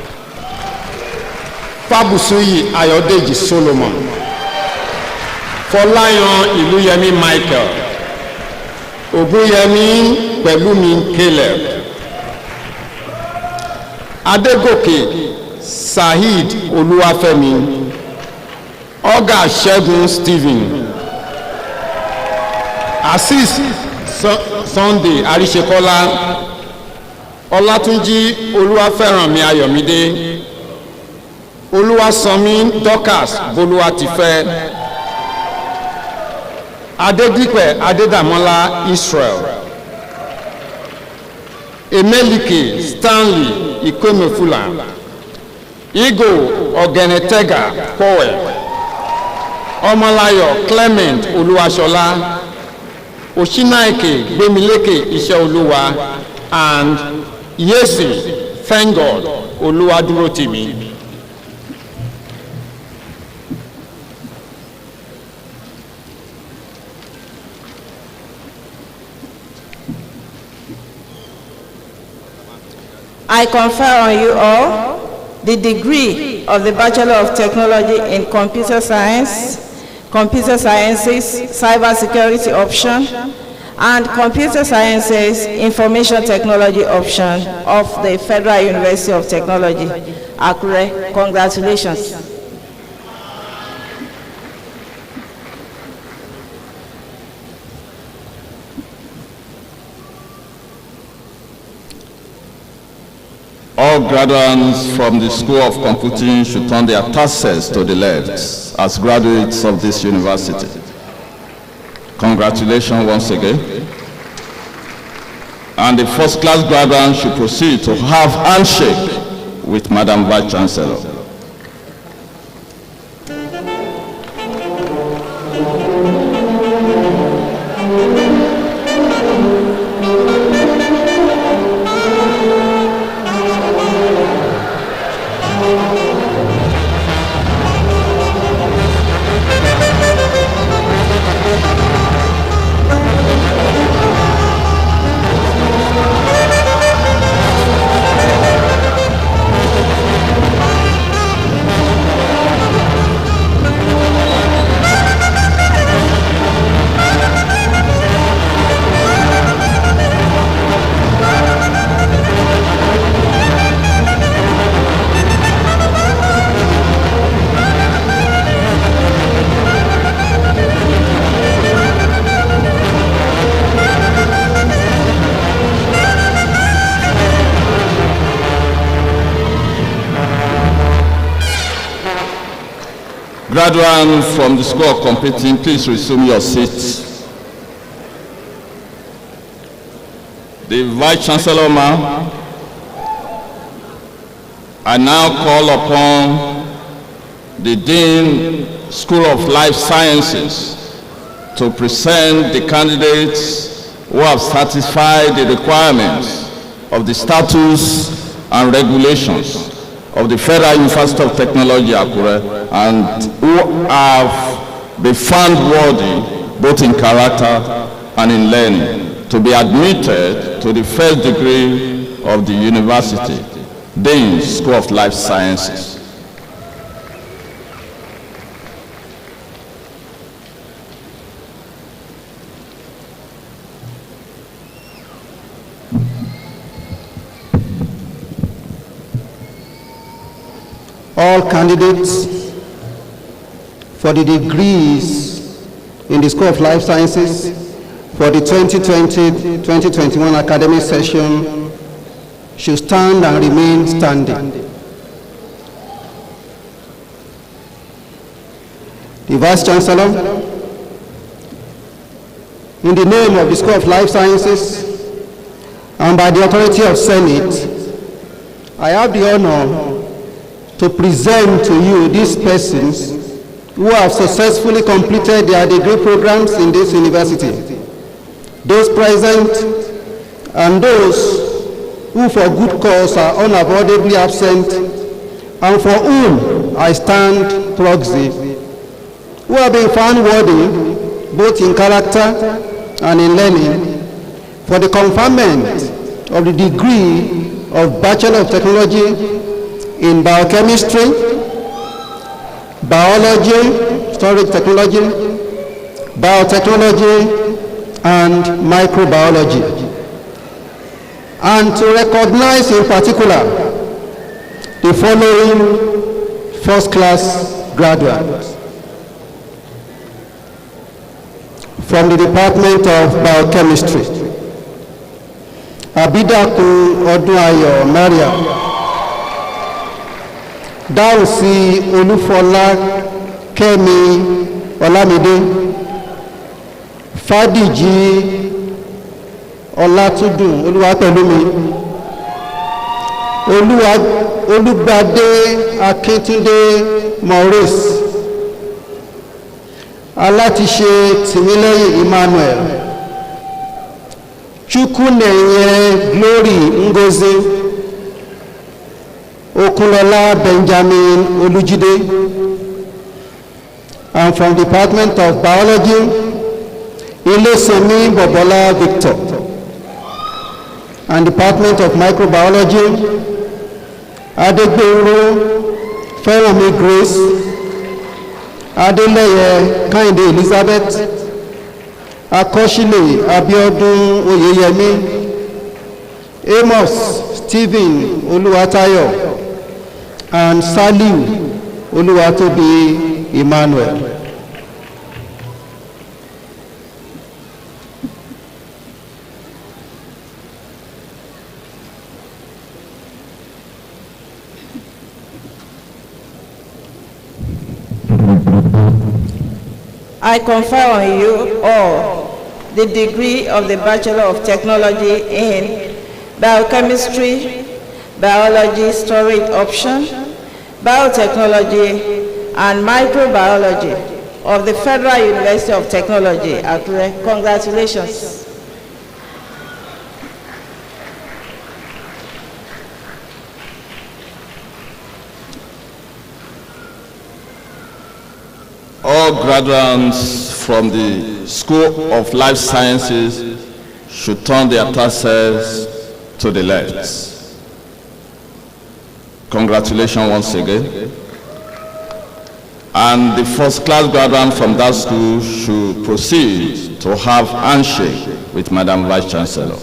Fabusuyi Ayodeji Solomon, Fọláyan Ìlúyẹmí Michael, Ògúnyẹmí Pẹ̀lúmi Caleb, Adégòkè Saheed Olúwafẹ́mi, Ọ̀gá Ṣẹ́gun Stephen, Azeez Sunday Àríṣekọ́lá, Ọlátúnjí Olúwafẹ́rànmi Ayọ̀mídé, Olúwaṣanmí Dorcas Bolúwatifẹ́, Adédípẹ̀ Adédàmọ́lá Israel, Emelike Stanley Ikwemefula, Igo Ọ̀gẹ̀nẹ̀tẹ̀gà Powell, Ọmọláyọ̀ Clement Olúwaṣọlá, Oṣínáìkè Gbémilékè Iṣẹ́olúwa, and Yesi Thank God Olúwadúrótìmí. I confer on you all the degree of the Bachelor of Technology in Computer Science, Computer Sciences, Cybersecurity option, and Computer Sciences Information Technology option of the Federal University of Technology, Akure. Congratulations. All graduates from the School of Computing should turn their tassels to the left as graduates of this university. Congratulations once again. And the first-class graduates should proceed to have handshake with Madam Vice Chancellor. Graduates from the School of Computing, please resume your seats. The Vice Chancellor, ma'am, I now call upon the Dean, School of Life Sciences, to present the candidates who have satisfied the requirements of the statutes and regulations of the Federal University of Technology, Akure, and who have been found worthy both in character and in learning. to be admitted to the first degree of the university, Dean, School of Life Sciences. All candidates for the degrees in the School of Life Sciences for the 2020-2021 academic session should stand and remain standing. The Vice Chancellor, in the name of the School of Life Sciences and by the authority of Senate, I have the honor to present to you these persons who have successfully completed their degree programs in this university. Those present and those who for good cause are unavoidably absent and for whom I stand proxy, who have been found worthy both in character and in learning for the conferment of the degree of Bachelor of Technology in Biochemistry, Biology, Storage Technology, Biotechnology, and Microbiology. And to recognize in particular the following first-class graduates from the Department of Biochemistry: Abidakun Odunayo Maria, Dáùsí Olúfọlá Kẹ́mi Ọlámídé, Fádìjí Ọlátúndùn Olúwapẹ̀lúmi, Olúgbadé Akíntúndé Maurice, Alátiṣe Tìmílẹ́yìn Emmanuel, Chukwunenye Glory Ngozi, Okunlola Benjamin Olujide, and from the Department of Biology, Ilesemi Bobola Victor, and Department of Microbiology, Adegbero Fẹ́rànmi Grace, Adeleye Kehinde Elizabeth, Akọ́ṣílẹ̀ Abiodun Oyeyemi, Amos Stephen Oluwatayo, and Saliu Oluwatobi Emmanuel. I confer on you all the degree of the Bachelor of Technology in Biochemistry, Biology Storage Option, Biotechnology, and Microbiology of the Federal University of Technology, Akure. Congratulations. All graduates from the School of Life Sciences should turn their tassels to the left. Congratulations once again. And the first-class graduate from that school should proceed to have handshake with Madam Vice Chancellor.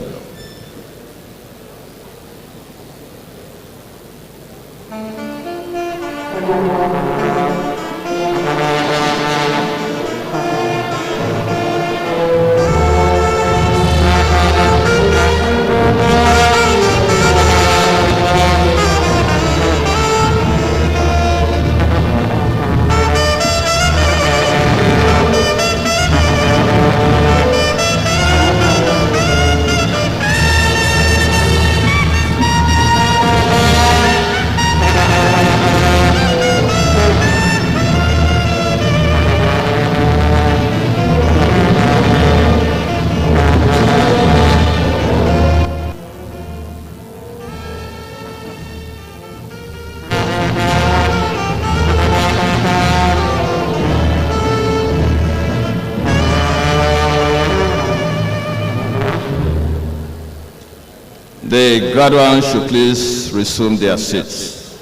The graduates should please resume their seats.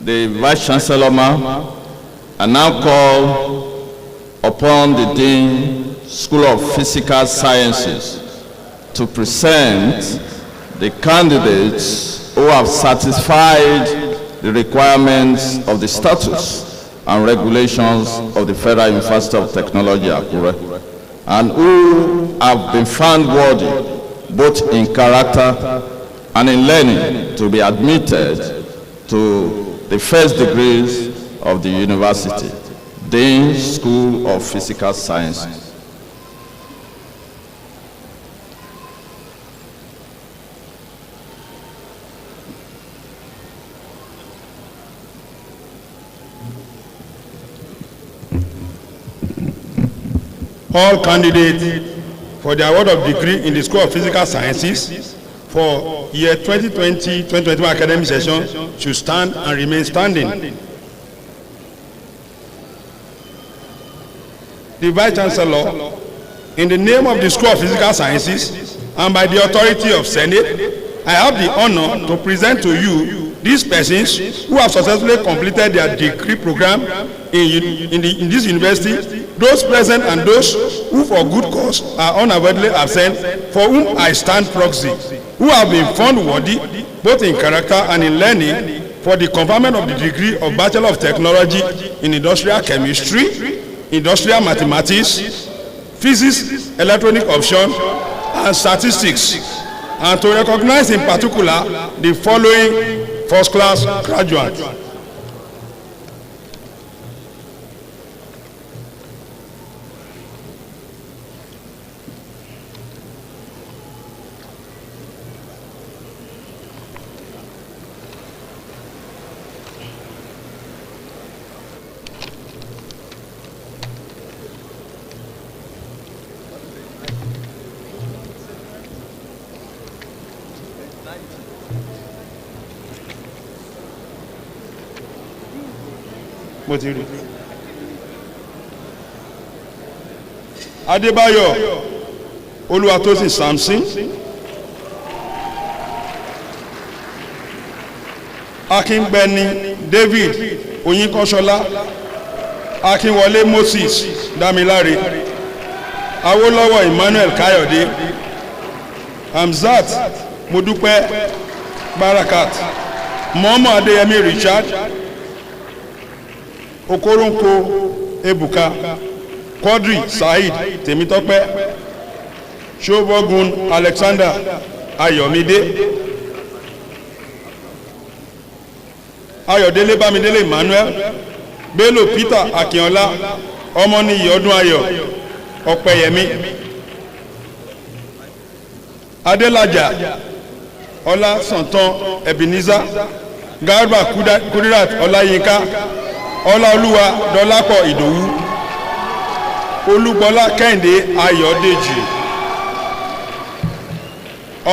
The Vice Chancellor, I now call upon the Dean, School of Physical Sciences, to present the candidates who have satisfied the requirements of the statutes and regulations of the Federal University of Technology, Akure, and who have been found worthy, both in character and in learning, to be admitted to the first degrees of the university, Dean, School of Physical Sciences. All candidates for the award of degree in the School of Physical Sciences for year 2020-2021 academic session should stand and remain standing. The Vice Chancellor, in the name of the School of Physical Sciences and by the authority of Senate, I have the honor to present to you these persons who have successfully completed their degree program in this university, those present and those who for good cause are unavoidably absent, for whom I stand proxy, who have been found worthy both in character and in learning for the conferment of the degree of Bachelor of Technology in Industrial Chemistry, Industrial Mathematics, Physics, Electronic Option, and Statistics, and to recognize in particular the following first-class graduates. Adébáyọ̀ Olúwatósìn Samson, Akíngbẹ́ni David Oyinkanṣọ́lá, Akínwọlé Moses Dámiláre, Awólọ́wọ̀ Emmanuel Káyọ̀dé, Hamzat Modúpẹ́ Barakat, Mọ́mọ́ Adéyẹmí Richard, Okoronko Ebuka, Quadri Said Temitope, Shobogun Alexander Ayomide, Ayọ̀délé Bámidélé Emmanuel, Bello Peter Akínọlá, Ọmọníyì Ọdúnayọ̀ Ọpẹ́yẹmí, Adélájà Ọlá Santan Ebenezer, Garba Kudirat Ọláyínká, Ọláolúwa Dọlápọ̀ Ìdòwú, Olúgbọ́lá Kẹ́hìndé Ayọ̀dèjì,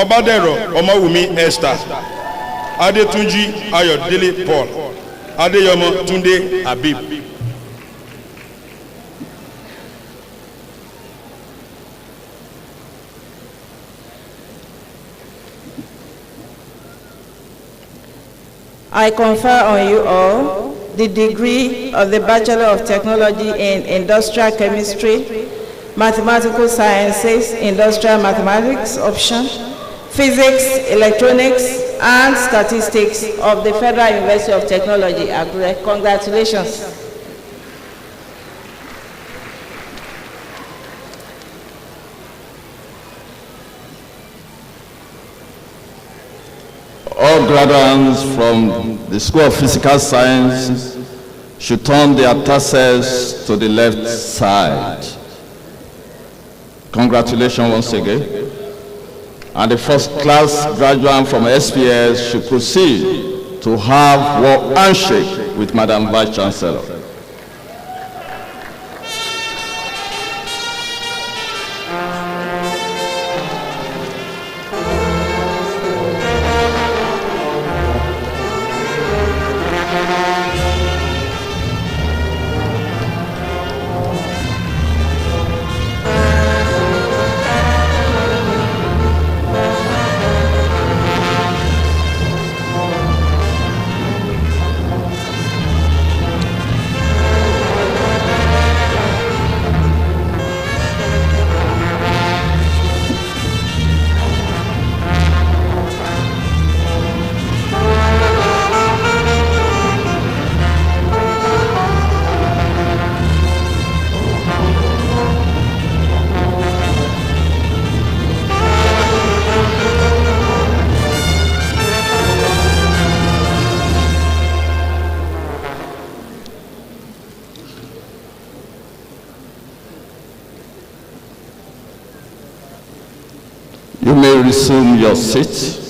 Ọbádẹ̀rọ̀ Ọmọwùmí Esther, Adétúnjí Ayọ̀délé Paul, Adéyọmọ Túndé Habib. I confer on you all the degree of the Bachelor of Technology in Industrial Chemistry, Mathematical Sciences, Industrial Mathematics option, Physics, Electronics, and Statistics of the Federal University of Technology, Akure. Congratulations. All graduates from the School of Physical Science should turn their tassels to the left side. Congratulations once again. And the first class graduate from SPS should proceed to have war handshake with Madam Vice Chancellor. resume your seat.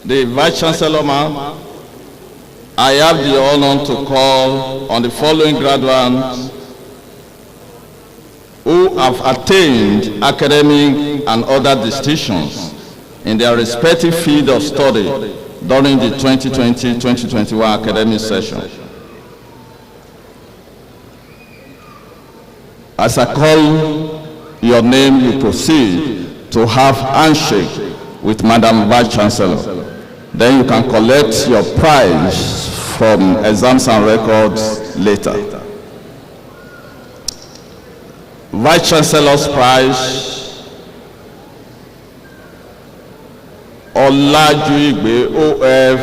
The Vice Chancellor, ma'am, I have the honor to call on the following graduates who have attained academic and other distinctions in their respective field of study during the 2020-2021 academic session. As I call your name, you proceed to have handshake with Madam Vice Chancellor. Then you can collect your prize from exams and records later. Vice Chancellor's prize, Olajuigbe OF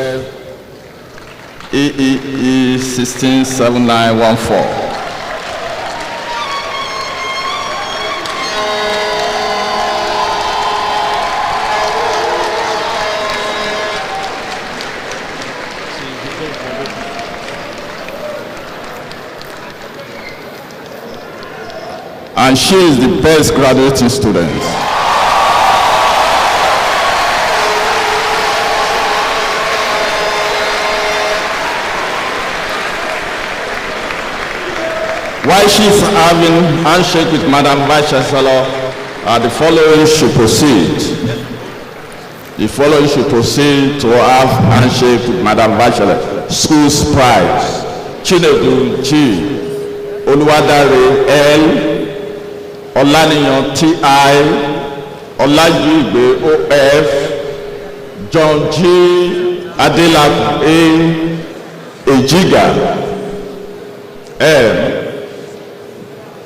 EEE 167914. And she is the best graduating student. While she is having handshake with Madam Vice Chancellor, the following should proceed. The following should proceed to have handshake with Madam Vice Chancellor. School's prize: Chinedu G, Oluwadare L, Olaniyan T.I., Olajuigbe O.F., John G. Adelakun A., Ejiga M.,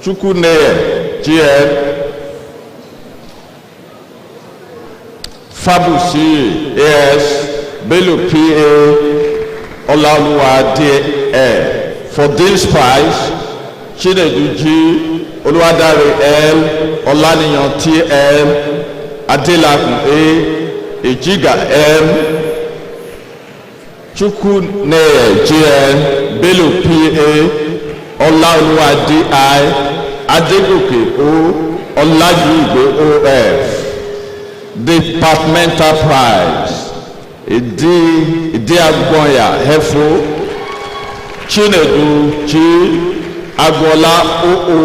Chukwuneye G.L., Fabusi A.S., Bello P.A., Olaoluwa D.A. For this prize, Chinedu G., Oluwadare L, Olaniyan T.M., Adelakun A, Ejiga M, Chukwuneye J.N., Bello P.A., Olaoluwa D.I., Adegoke O, Olajuigbe O.F. Departmental prize: Idi Agbonya Hefo, Chinedu G, Agbola O.O.,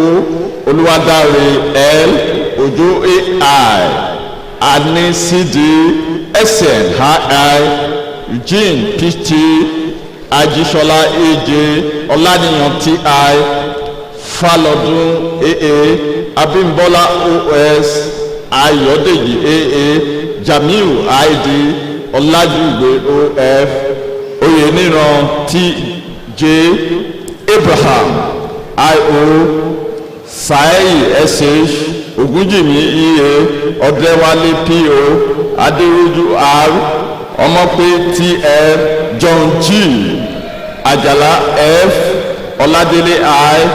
Oluwadare L, Ojo A.I., Ani C.D., SN H.I., Eugene P.T., Ajisola A.J., Olaniyan T.I., Falodun A.A., Abimbola O.S., Ayodeji A.A., Jamiu I.D., Olajuigbe O.F., Oyeniran T.J., Abraham I.O., Sai S.H., Ogunjimi E.A., Odewale P.O., Aderoju R., Omope T.F., John G., Ajala F., Oladele I.,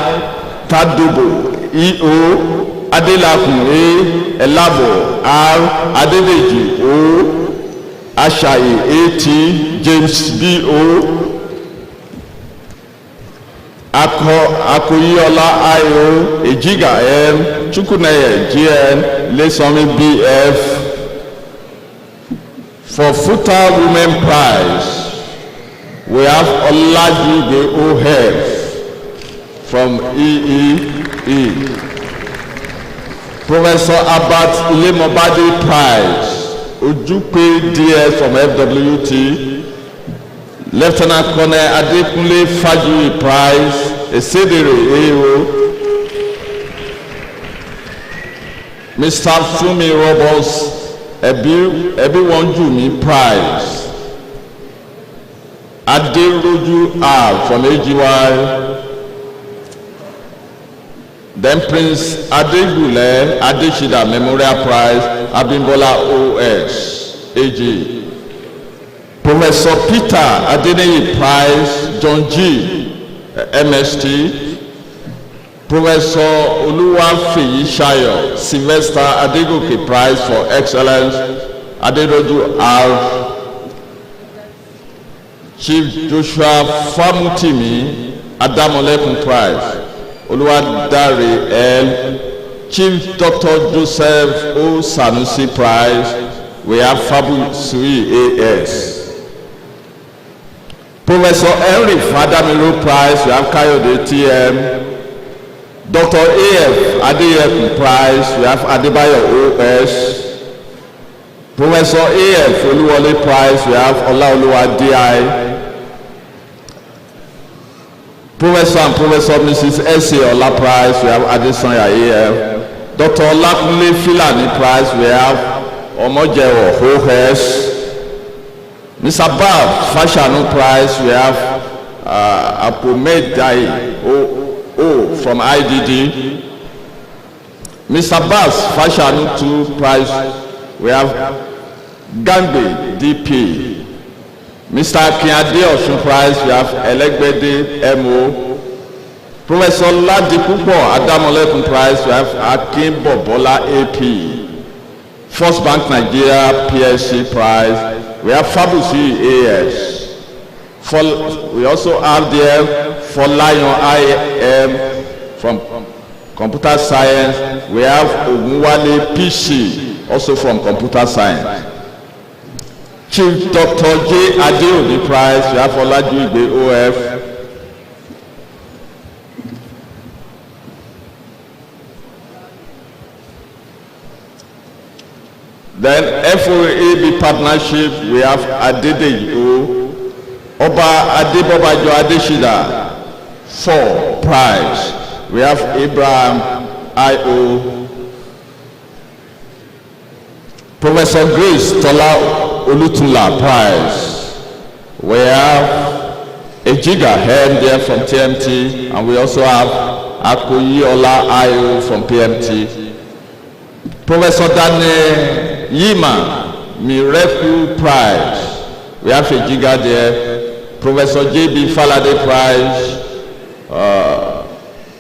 Tadobo E.O., Adelakun A., Elabo R., Adedeji O., Ashayi A.T., James B.O., Akoyola I.O., Ejiga M., Chukwuneye G.N., Lesomi B.F. For FUTA Women Prize, we have Olajuigbe O.F. from EEE. Professor Abat Ilemobade Prize, Ojupe D.S. from FWT. Lieutenant Colonel Adekunle Fajuyi Prize, Esedere A.O. Mr. Fumi Roberts Ebiwonjumi Prize, Aderoju R. from AGY. Then Prince Adegule Adeshida Memorial Prize, Abimbola O.S. AG. Professor Peter Adeneye Prize, John G. MST. Professor Oluwafeyi Shayo Sylvester Adegoke Prize for Excellence, Aderoju R. Chief Joshua Famutimi Adamolekun Prize, Oluwadare L. Chief Dr. Joseph O. Sanusi Prize, we have Fabu Sui A.S. Professor Henry Fadamiro Prize, we have Kayode T.M. Dr. A.F. Adeyekun Prize, we have Adebayo O.S. Professor A.F. Oluwole Prize, we have Olaoluwa D.I. Professor and Professor Mrs. S.A. Ola Prize, we have Adesanya A.F. Dr. Olakunle Filani Prize, we have Omojewo O.S. Mr. Bab Fashanu Prize, we have Apomed Dai O from IDD. Mr. Bas Fashanu 2 Prize, we have Gambe DP. Mr. Akiade Osun Prize, we have Elegbede MO. Professor Ladipupo Adamolekun Prize, we have Akin Bobola AP. First Bank Nigeria PSC Prize, we have Fabusi AS. We also have there for Lion IM from Computer Science, we have Ogunwale PC, also from Computer Science. Chief Dr. J. Adeobi Prize, we have Olajuigbe OF. Then FOAB Partnership, we have Adedeji O. Oba Adebobajo Adeshida, 4 Prize. We have Abraham I.O. Professor Grace Tola Olutula Prize. We have Ejiga Hen there from TMT, and we also have Akoyi Ola I.O. from PMT. Professor Dane Yima Miracle Prize. We have Ejiga there. Professor J.B. Falade Prize.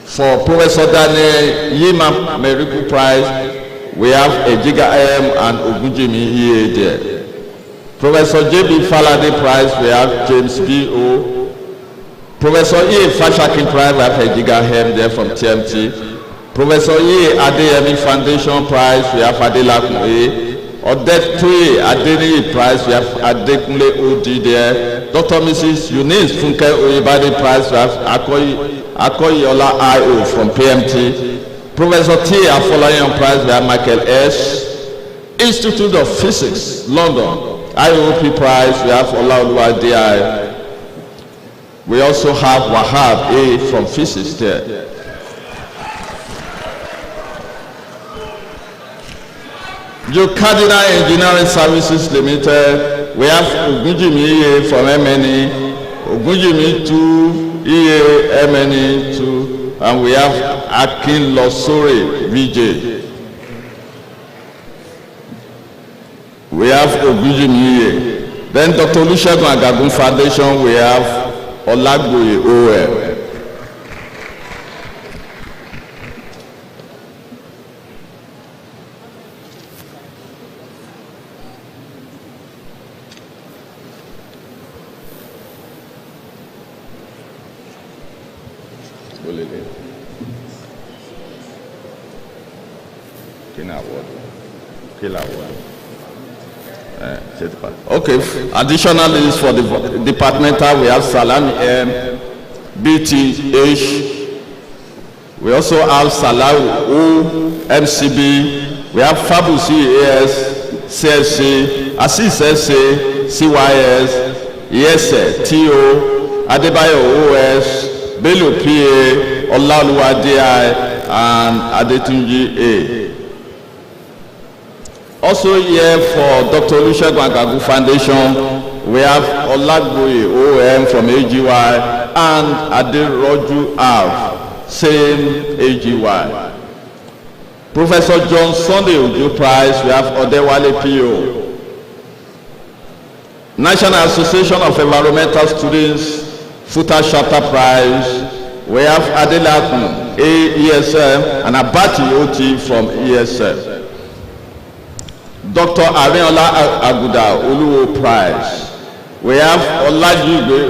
For Professor Dane Yima Miracle Prize, we have Ejiga M and Ogunjimi EA there. Professor J.B. Falade Prize, we have James B.O. Professor E. Fashakin Prize, we have Ejiga M there from TMT. Professor E. Adeyemi Foundation Prize, we have Adelakun A. Odette Toye Adeniyi Prize, we have Adekunle O.D. there. Dr. Mrs. Eunice Funke Oyebade Prize, we have Akoyola I.O. from PMT. Professor T. Afolayan Prize, we have Michael S. Institute of Physics, London. IOP Prize, we have Olaoluwa D.I. We also have Wahab A. from Physics there. Joe Cardinal Engineering Services Limited, we have Ogunjimi EA from MNE, Ogunjimi 2, EA MNE 2, and we have Akin Losore VJ. We have Ogunjimi EA. Then Dr. Olusegun Agagun Foundation, we have Olagboye OL. Okay, additionally for the departmental, we have Salami M, BTH, we also have Salawu O, MCB, we have Fabusi AS, CSC, Assis SA, CYS, ESA, TO, Adebayo OS, Bello PA, Olaoluwa DI, and Adetunji A. Also here for Dr. Olusegun Agagun Foundation, we have Olagboye OM from AGY and Aderoju R, same AGY. Professor John Sunday Ojo Prize, we have Odewale PO. National Association of Environmental Students, FUTA Chapter Prize, we have Adelakun AESM and Abati OT from ESM. Dr. Arinola Aguda Oluwo Prize. We have Olajuigbe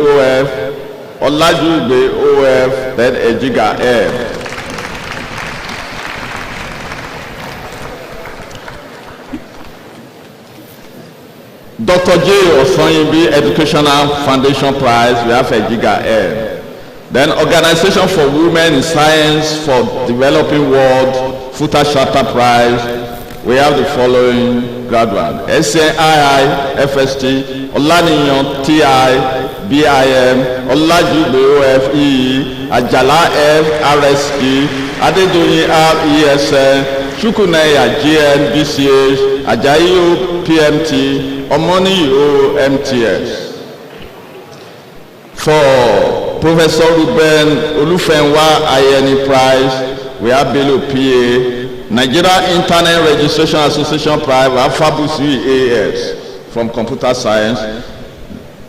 OF, then Ejiga M. Dr. J. Osonyimbi Educational Foundation Prize, we have a Giga L. Then Organization for Women in Science for Developing World, FUTA Charter Prize, we have the following graduates: SNII, FST, Olaniyan, TI, BIM, Olajugbe, OFE, Ajala F, RSG, Adedoyin R, ESN, Chukwuneya, GN, BCH, Ajayi O, PMT, Omoni O, MTS. For Professor Ruben Olufenwa Ayeni Prize, we have Bello PA. Nigeria Internet Registration Association Prize, we have Fabus EAS from Computer Science.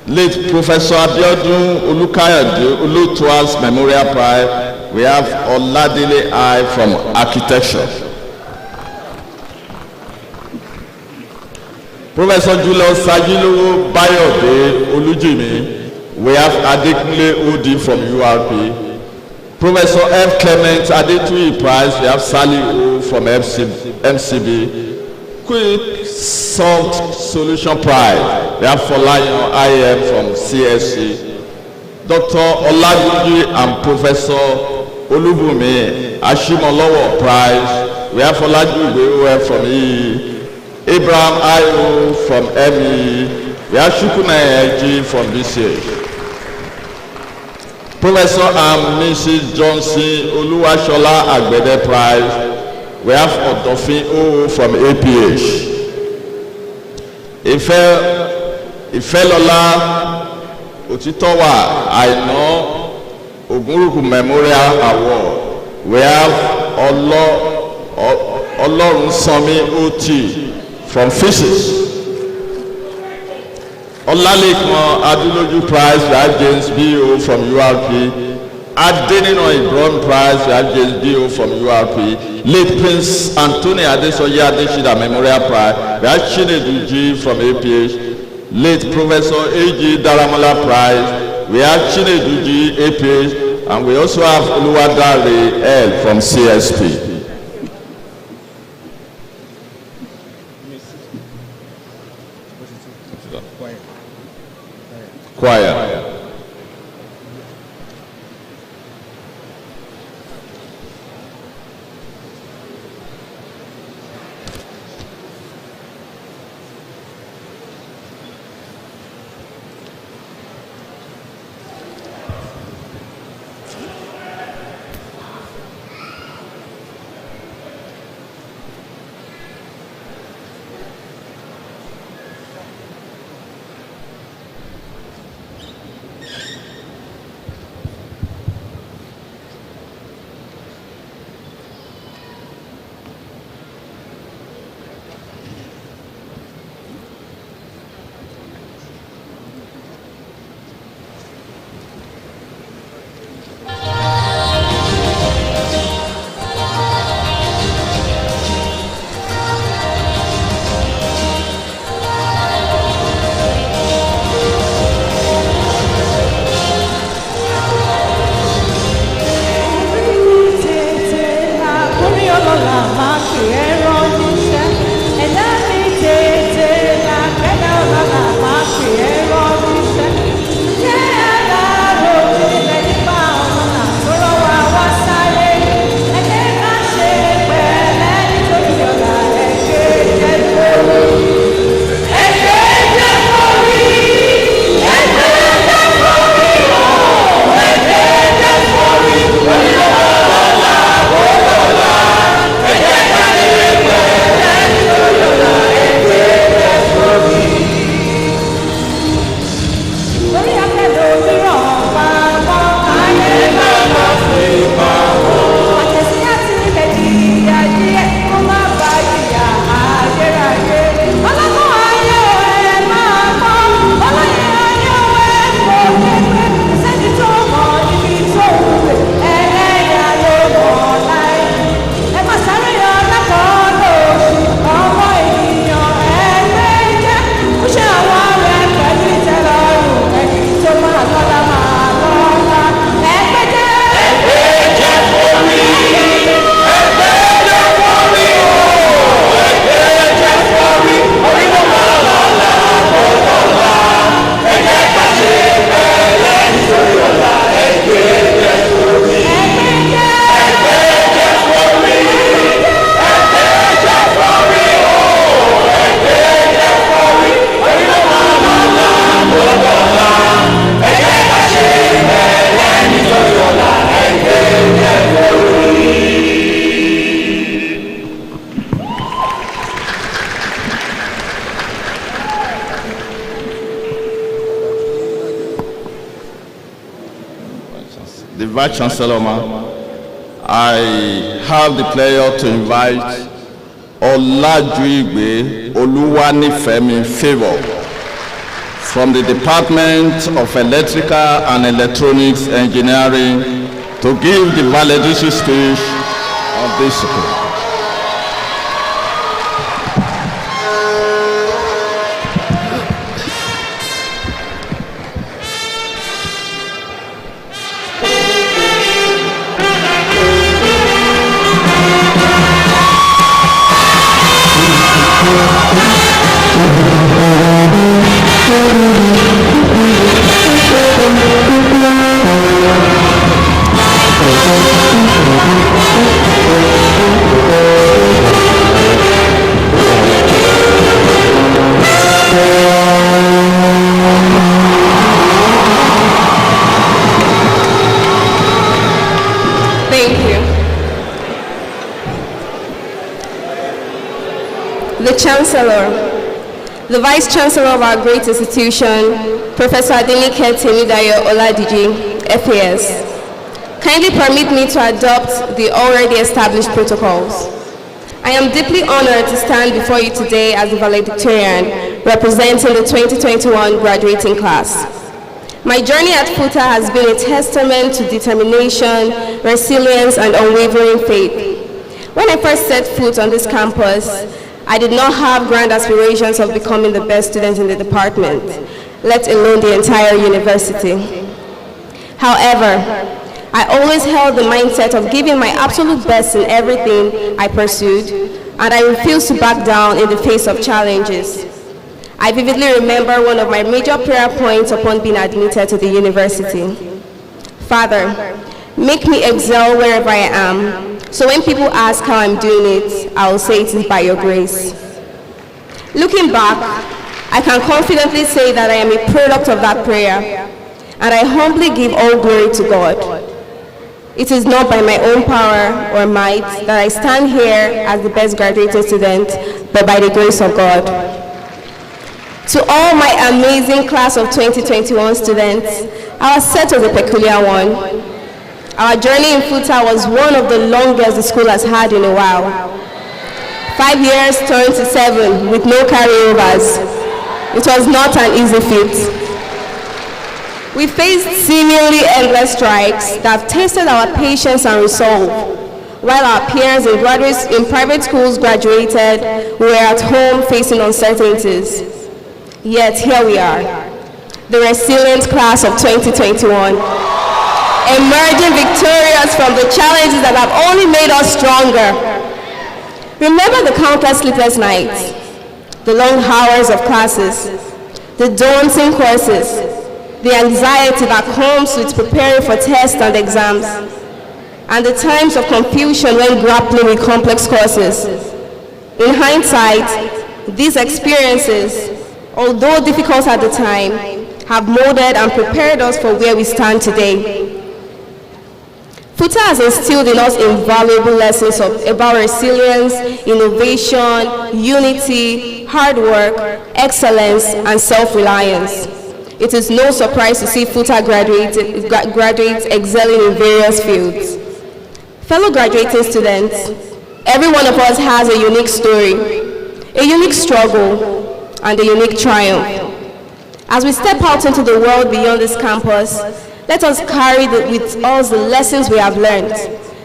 Late Professor Abiodun Olukayode Olutuas Memorial Prize, we have Oladile I from Architecture. Professor Julius Sajilowo Bayode Olujimi, we have Adekunle Odi from URP. Professor F. Clement Adetui Prize, we have Sally O from MCB. Quick Solved Solution Prize, we have Folayan IM from CSC. Dr. Olagunji and Professor Olubumi Ashimolowo Prize, we have Olajugbe OF from EE. Abraham I.O. from ME, we have Chukwunayi G from BCH. Professor and Mrs. Johnson Oluwashola Agbede Prize, we have Odofin O from APH. Ifelola Otitowa Aino Ogunruku Memorial Award, we have Olorunsanmi OT from Physics. Olalekan Aduloju Prize, we have James B.O. from URP. Adenino Ibrahim Prize, we have James B.O. from URP. Late Prince Anthony Adesoye Adeshida Memorial Prize, we have Chinedu G from APH. Late Professor A.G. Daramola Prize, we have Chinedu G, APH, and we also have Oluwadare L from CSP. Choir. the Vice Chancellor, I have the pleasure to invite Olajuigbe Oluwanifemi Favor from the Department of Electrical and Electronics Engineering to give the valedictory speech of this school. The Chancellor, the Vice Chancellor of our great institution, Professor Adenike Temidayo Oladiji, FAS, kindly permit me to adopt the already established protocols. I am deeply honored to stand before you today as the valedictorian representing the 2021 graduating class. My journey at FUTA has been a testament to determination, resilience, and unwavering faith. When I first set foot on this campus, I did not have grand aspirations of becoming the best student in the department, let alone the entire university. However, I always held the mindset of giving my absolute best in everything I pursued, and I refused to back down in the face of challenges. I vividly remember one of my major prayer points upon being admitted to the university. Father, make me excel wherever I am, so when people ask how I'm doing it, I will say it is by your grace. Looking back, I can confidently say that I am a product of that prayer, and I humbly give all glory to God. It is not by my own power or might that I stand here as the best graduating student, but by the grace of God. To all my amazing class of 2021 students, our set was a peculiar one. Our journey in FUTA was one of the longest the school has had in a while. 5 years turned to 7 with no carryovers. It was not an easy feat. We faced seemingly endless strikes that have tested our patience and resolve. While our peers in private schools graduated, we were at home facing uncertainties. Yet here we are, the resilient class of 2021. Emerging victorious from the challenges that have only made us stronger. Remember the countless sleepless nights, the long hours of classes, the daunting courses, the anxiety that comes with preparing for tests and exams, and the times of confusion when grappling with complex courses. In hindsight, these experiences, although difficult at the time, have molded and prepared us for where we stand today. FUTA has instilled in us invaluable lessons about resilience, innovation, unity, hard work, excellence, and self-reliance. It is no surprise to see FUTA graduates excelling in various fields. Fellow graduating students, every one of us has a unique story, a unique struggle, and a unique triumph. As we step out into the world beyond this campus, let us carry with us the lessons we have learned,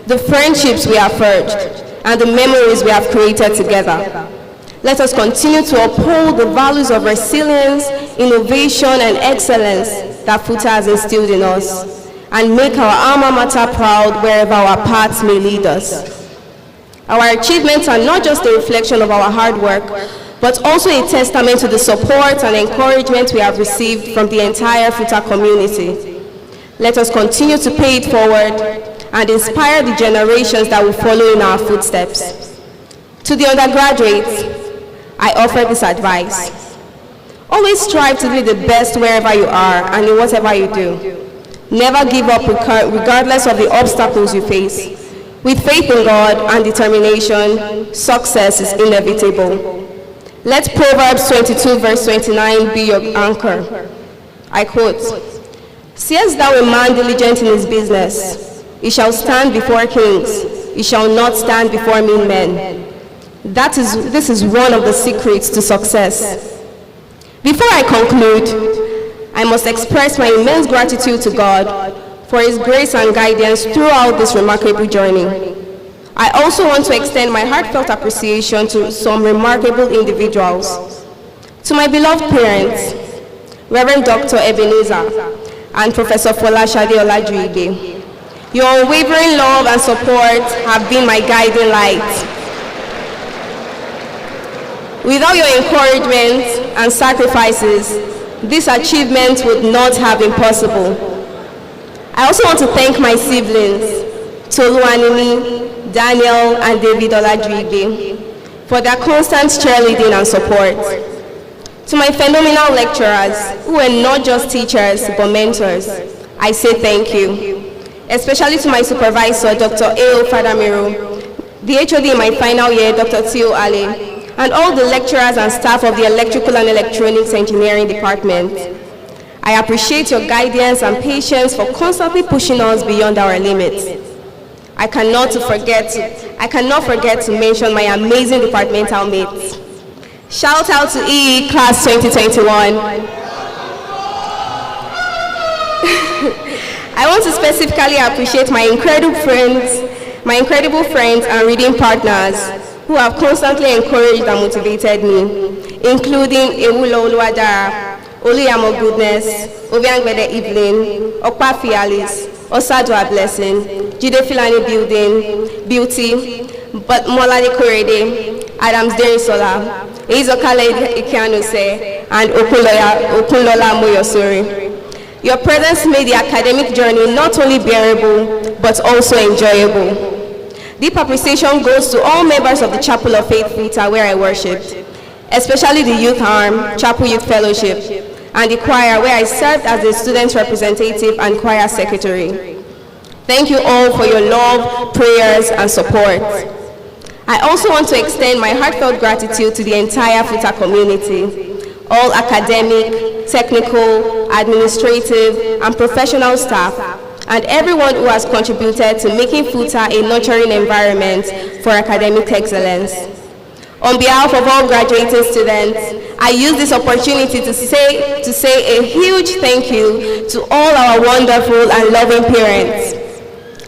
the friendships we have forged, and the memories we have created together. Let us continue to uphold the values of resilience, innovation, and excellence that FUTA has instilled in us, and make our alma mater proud wherever our paths may lead us. Our achievements are not just a reflection of our hard work, but also a testament to the support and encouragement we have received from the entire FUTA community. Let us continue to pay it forward and inspire the generations that will follow in our footsteps. To the undergraduates, I offer this advice. Always strive to be the best wherever you are and in whatever you do. Never give up regardless of the obstacles you face. With faith in God and determination, success is inevitable. Let Proverbs 22 verse 29 be your anchor. I quote, Seest thou a man diligent in his business? He shall stand before kings. He shall not stand before mean men. This is one of the secrets to success. Before I conclude, I must express my immense gratitude to God for His grace and guidance throughout this remarkable journey. I also want to extend my heartfelt appreciation to some remarkable individuals. To my beloved parents, Reverend Dr. Ebenezer and Professor Folashade Olajuide. Your unwavering love and support have been my guiding light. Without your encouragement and sacrifices, this achievement would not have been possible. I also want to thank my siblings, Tolu Anini, Daniel, and David Olajuide, for their constant cheerleading and support. To my phenomenal lecturers, who were not just teachers, but mentors, I say thank you. Especially to my supervisor, Dr. A.O. Fadamiru, the HOD in my final year, Dr. Tio Ale, and all the lecturers and staff of the Electrical and Electronics Engineering Department. I appreciate your guidance and patience for constantly pushing us beyond our limits. I cannot forget to mention my amazing departmental mates. Shout out to EE Class 2021. I want to specifically appreciate my incredible friends and reading partners who have constantly encouraged and motivated me, including Ewulo Oluwadara, Oluyamo Goodness, Obiangbede Evelyn, Okpafi Alice, Osadua Blessing, Jide Filani Beauty, but Molade Korede, Adams Derisola, Izokale Ikianuse, and Okunlola Moyosori. Your presence made the academic journey not only bearable, but also enjoyable. Deep appreciation goes to all members of the Chapel of Faith FUTA where I worshipped, especially the Youth Arm, Chapel Youth Fellowship, and the choir where I served as the student representative and choir secretary. Thank you all for your love, prayers, and support. I also want to extend my heartfelt gratitude to the entire FUTA community, all academic, technical, administrative, and professional staff, and everyone who has contributed to making FUTA a nurturing environment for academic excellence. On behalf of all graduating students, I use this opportunity to say a huge thank you to all our wonderful and loving parents.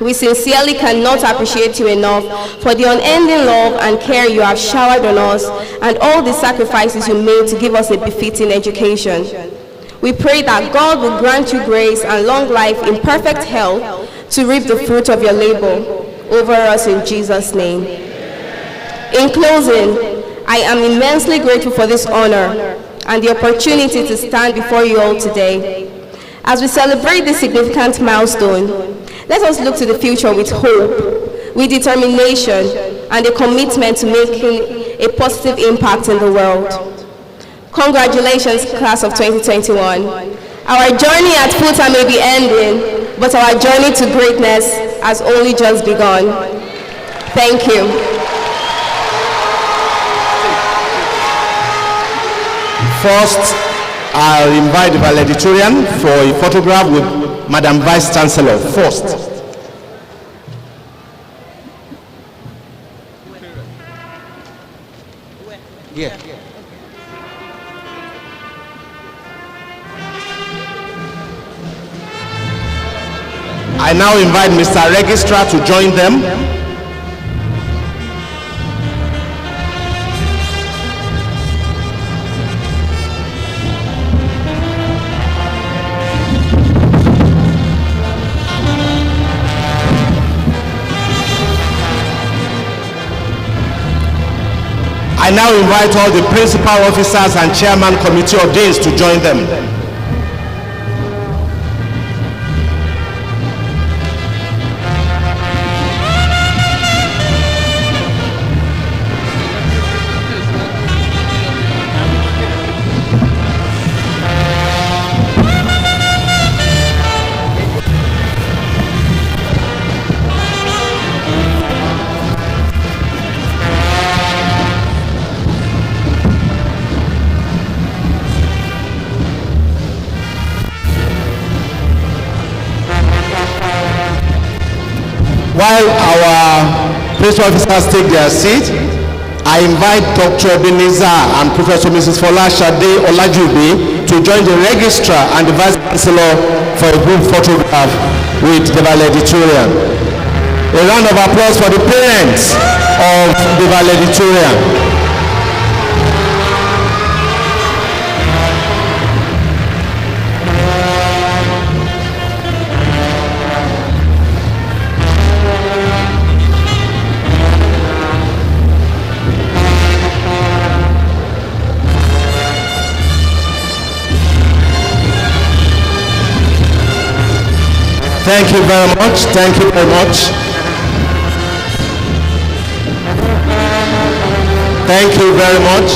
We sincerely cannot appreciate you enough for the unending love and care you have showered on us and all the sacrifices you made to give us a befitting education. We pray that God will grant you grace and long life in perfect health to reap the fruit of your labor over us in Jesus' name. In closing, I am immensely grateful for this honor and the opportunity to stand before you all today. As we celebrate this significant milestone, let us look to the future with hope, with determination, and a commitment to making a positive impact in the world. Congratulations, class of 2021. Our journey at FUTA may be ending, but our journey to greatness has only just begun. Thank you. First, I'll invite the valedictorian for a photograph with Madam Vice Chancellor. First. Yeah. I now invite Mr. Registrar to join them. I now invite all the principal officers and chairman committee of deans to join them. While our principal officers take their seat, I invite Dr. Ebenezer and Professor Mrs. Fola Shade Olajubi to join the registrar and the vice chancellor for a group photograph with the valedictorian. A round of applause for the parents of the valedictorian. Thank you very much. Thank you very much. Thank you very much.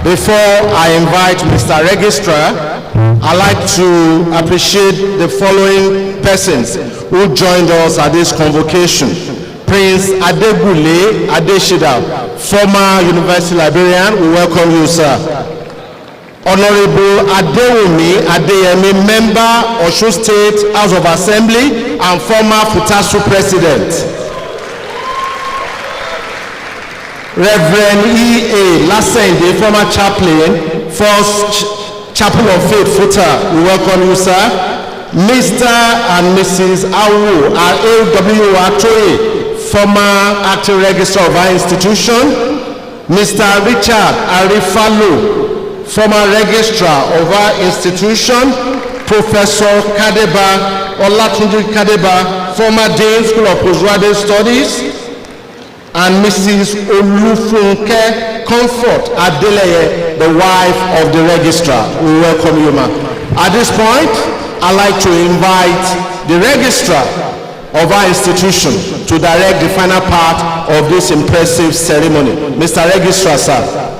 Before I invite Mr. Registrar, I'd like to appreciate the following persons who joined us at this convocation. Prince Adegule Adeshida, former university librarian, we welcome you, sir. Honorable Adewumi Adeyemi, member, Osun State House of Assembly and former FUTA president. Reverend E.A. Lasende, former chaplain, First Chapel of Faith, FUTA, we welcome you, sir. Mr. and Mrs. Awu R.A.W. Atoye, former acting registrar of our institution. Mr. Richard Arifalo, former registrar of our institution. Professor Kadeba Olatunji Kadeba, former Dean School of Postgraduate Studies. And Mrs. Olufunke Comfort Adeleye, the wife of the registrar. We welcome you, ma'am. At this point, I'd like to invite the registrar of our institution to direct the final part of this impressive ceremony. Mr. Registrar, sir.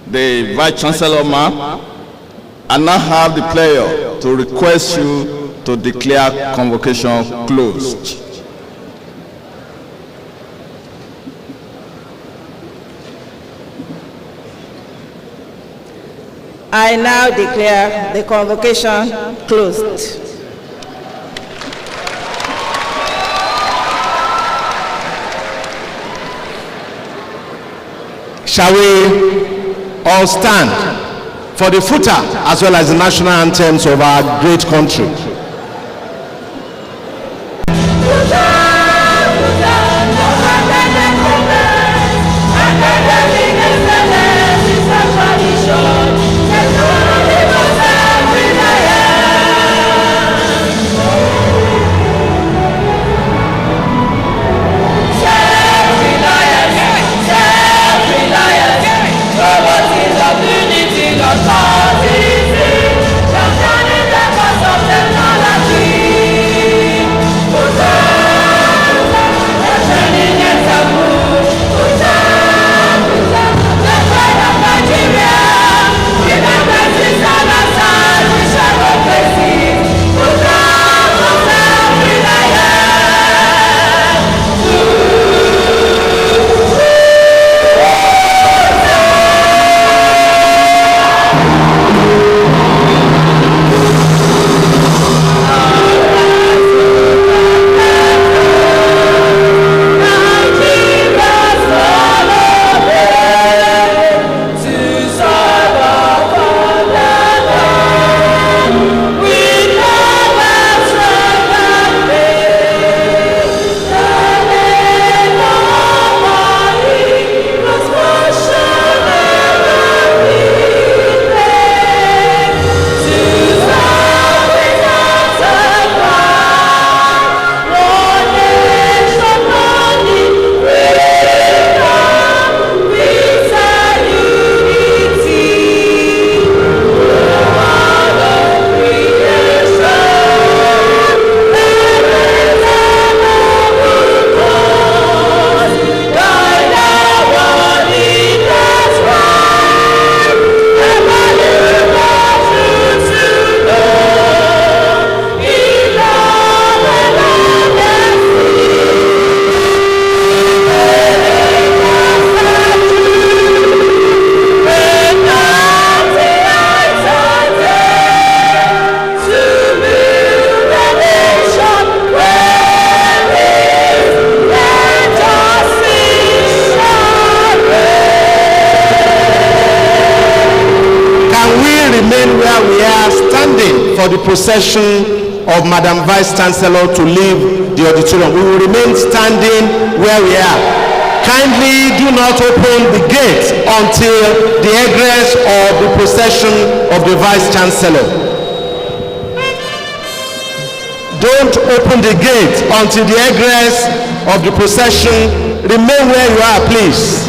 The Vice Chancellor, ma'am, I now have the pleasure to request you to declare convocation closed. I now declare the convocation closed. Shall we all stand for the FUTA as well as the national anthems of our great country? Unity, the cause is it. The procession of Madam Vice Chancellor to leave the auditorium. We will remain standing where we are. Kindly do not open the gate until the egress of the procession of the Vice Chancellor. Don't open the gate until the egress of the procession. Remain where you are, please.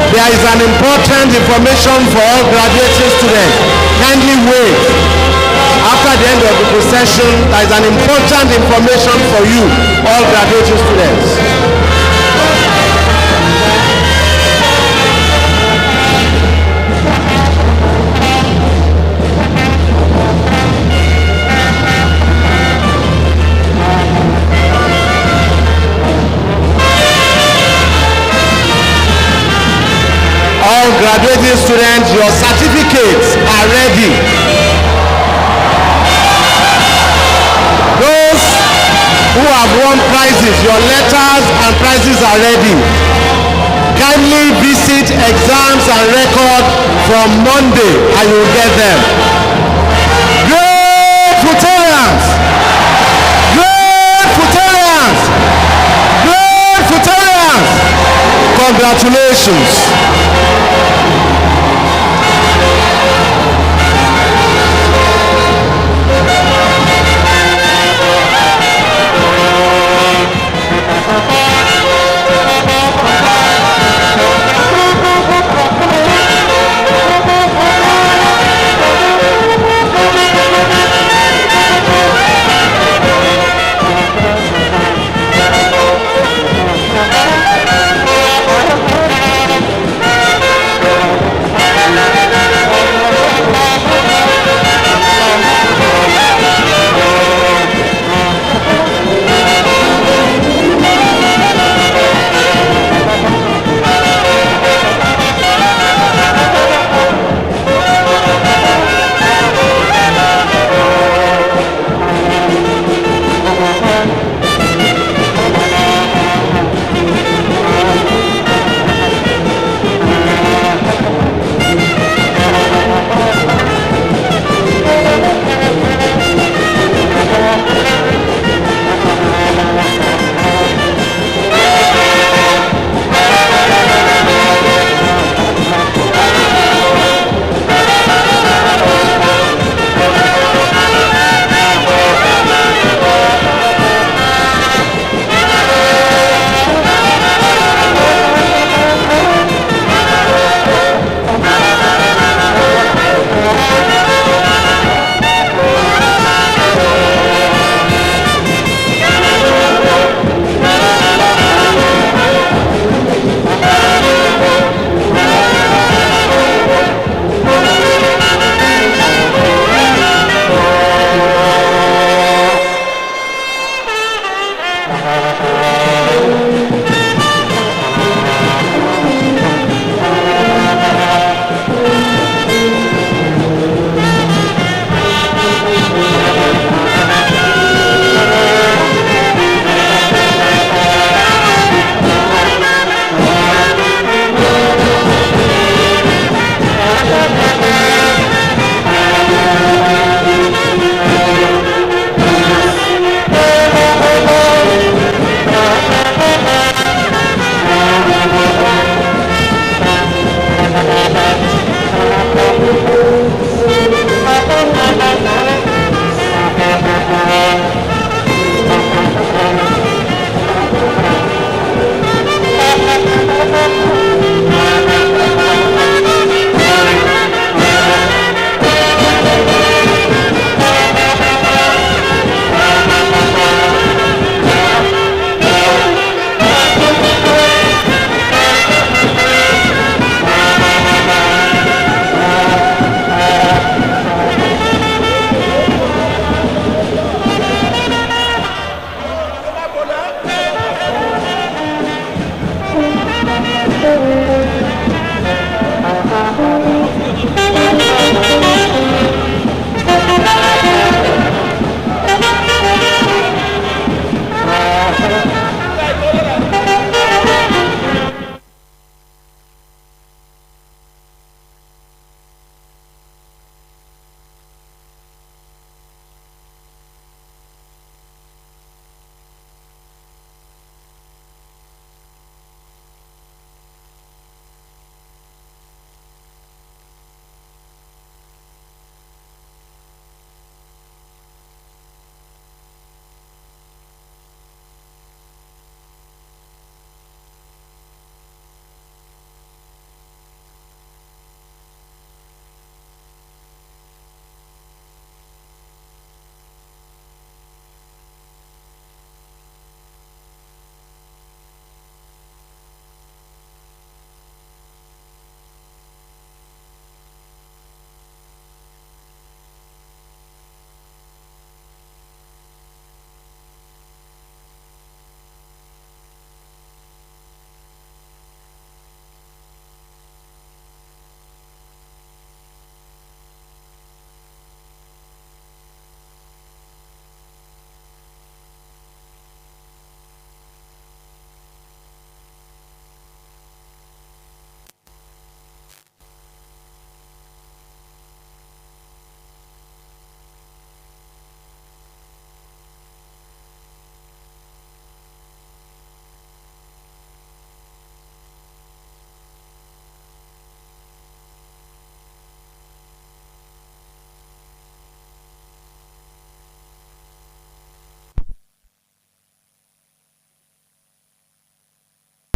There is an important information for all graduating students. Kindly wait. After the end of the procession, there is an important information for you, all graduating students. All graduating students, your certificates are ready. Those who have won prizes, your letters and prizes are ready. Kindly visit exams and record from Monday and you will get them. Great Futarians! Great Futarians! Great Futarians! Congratulations!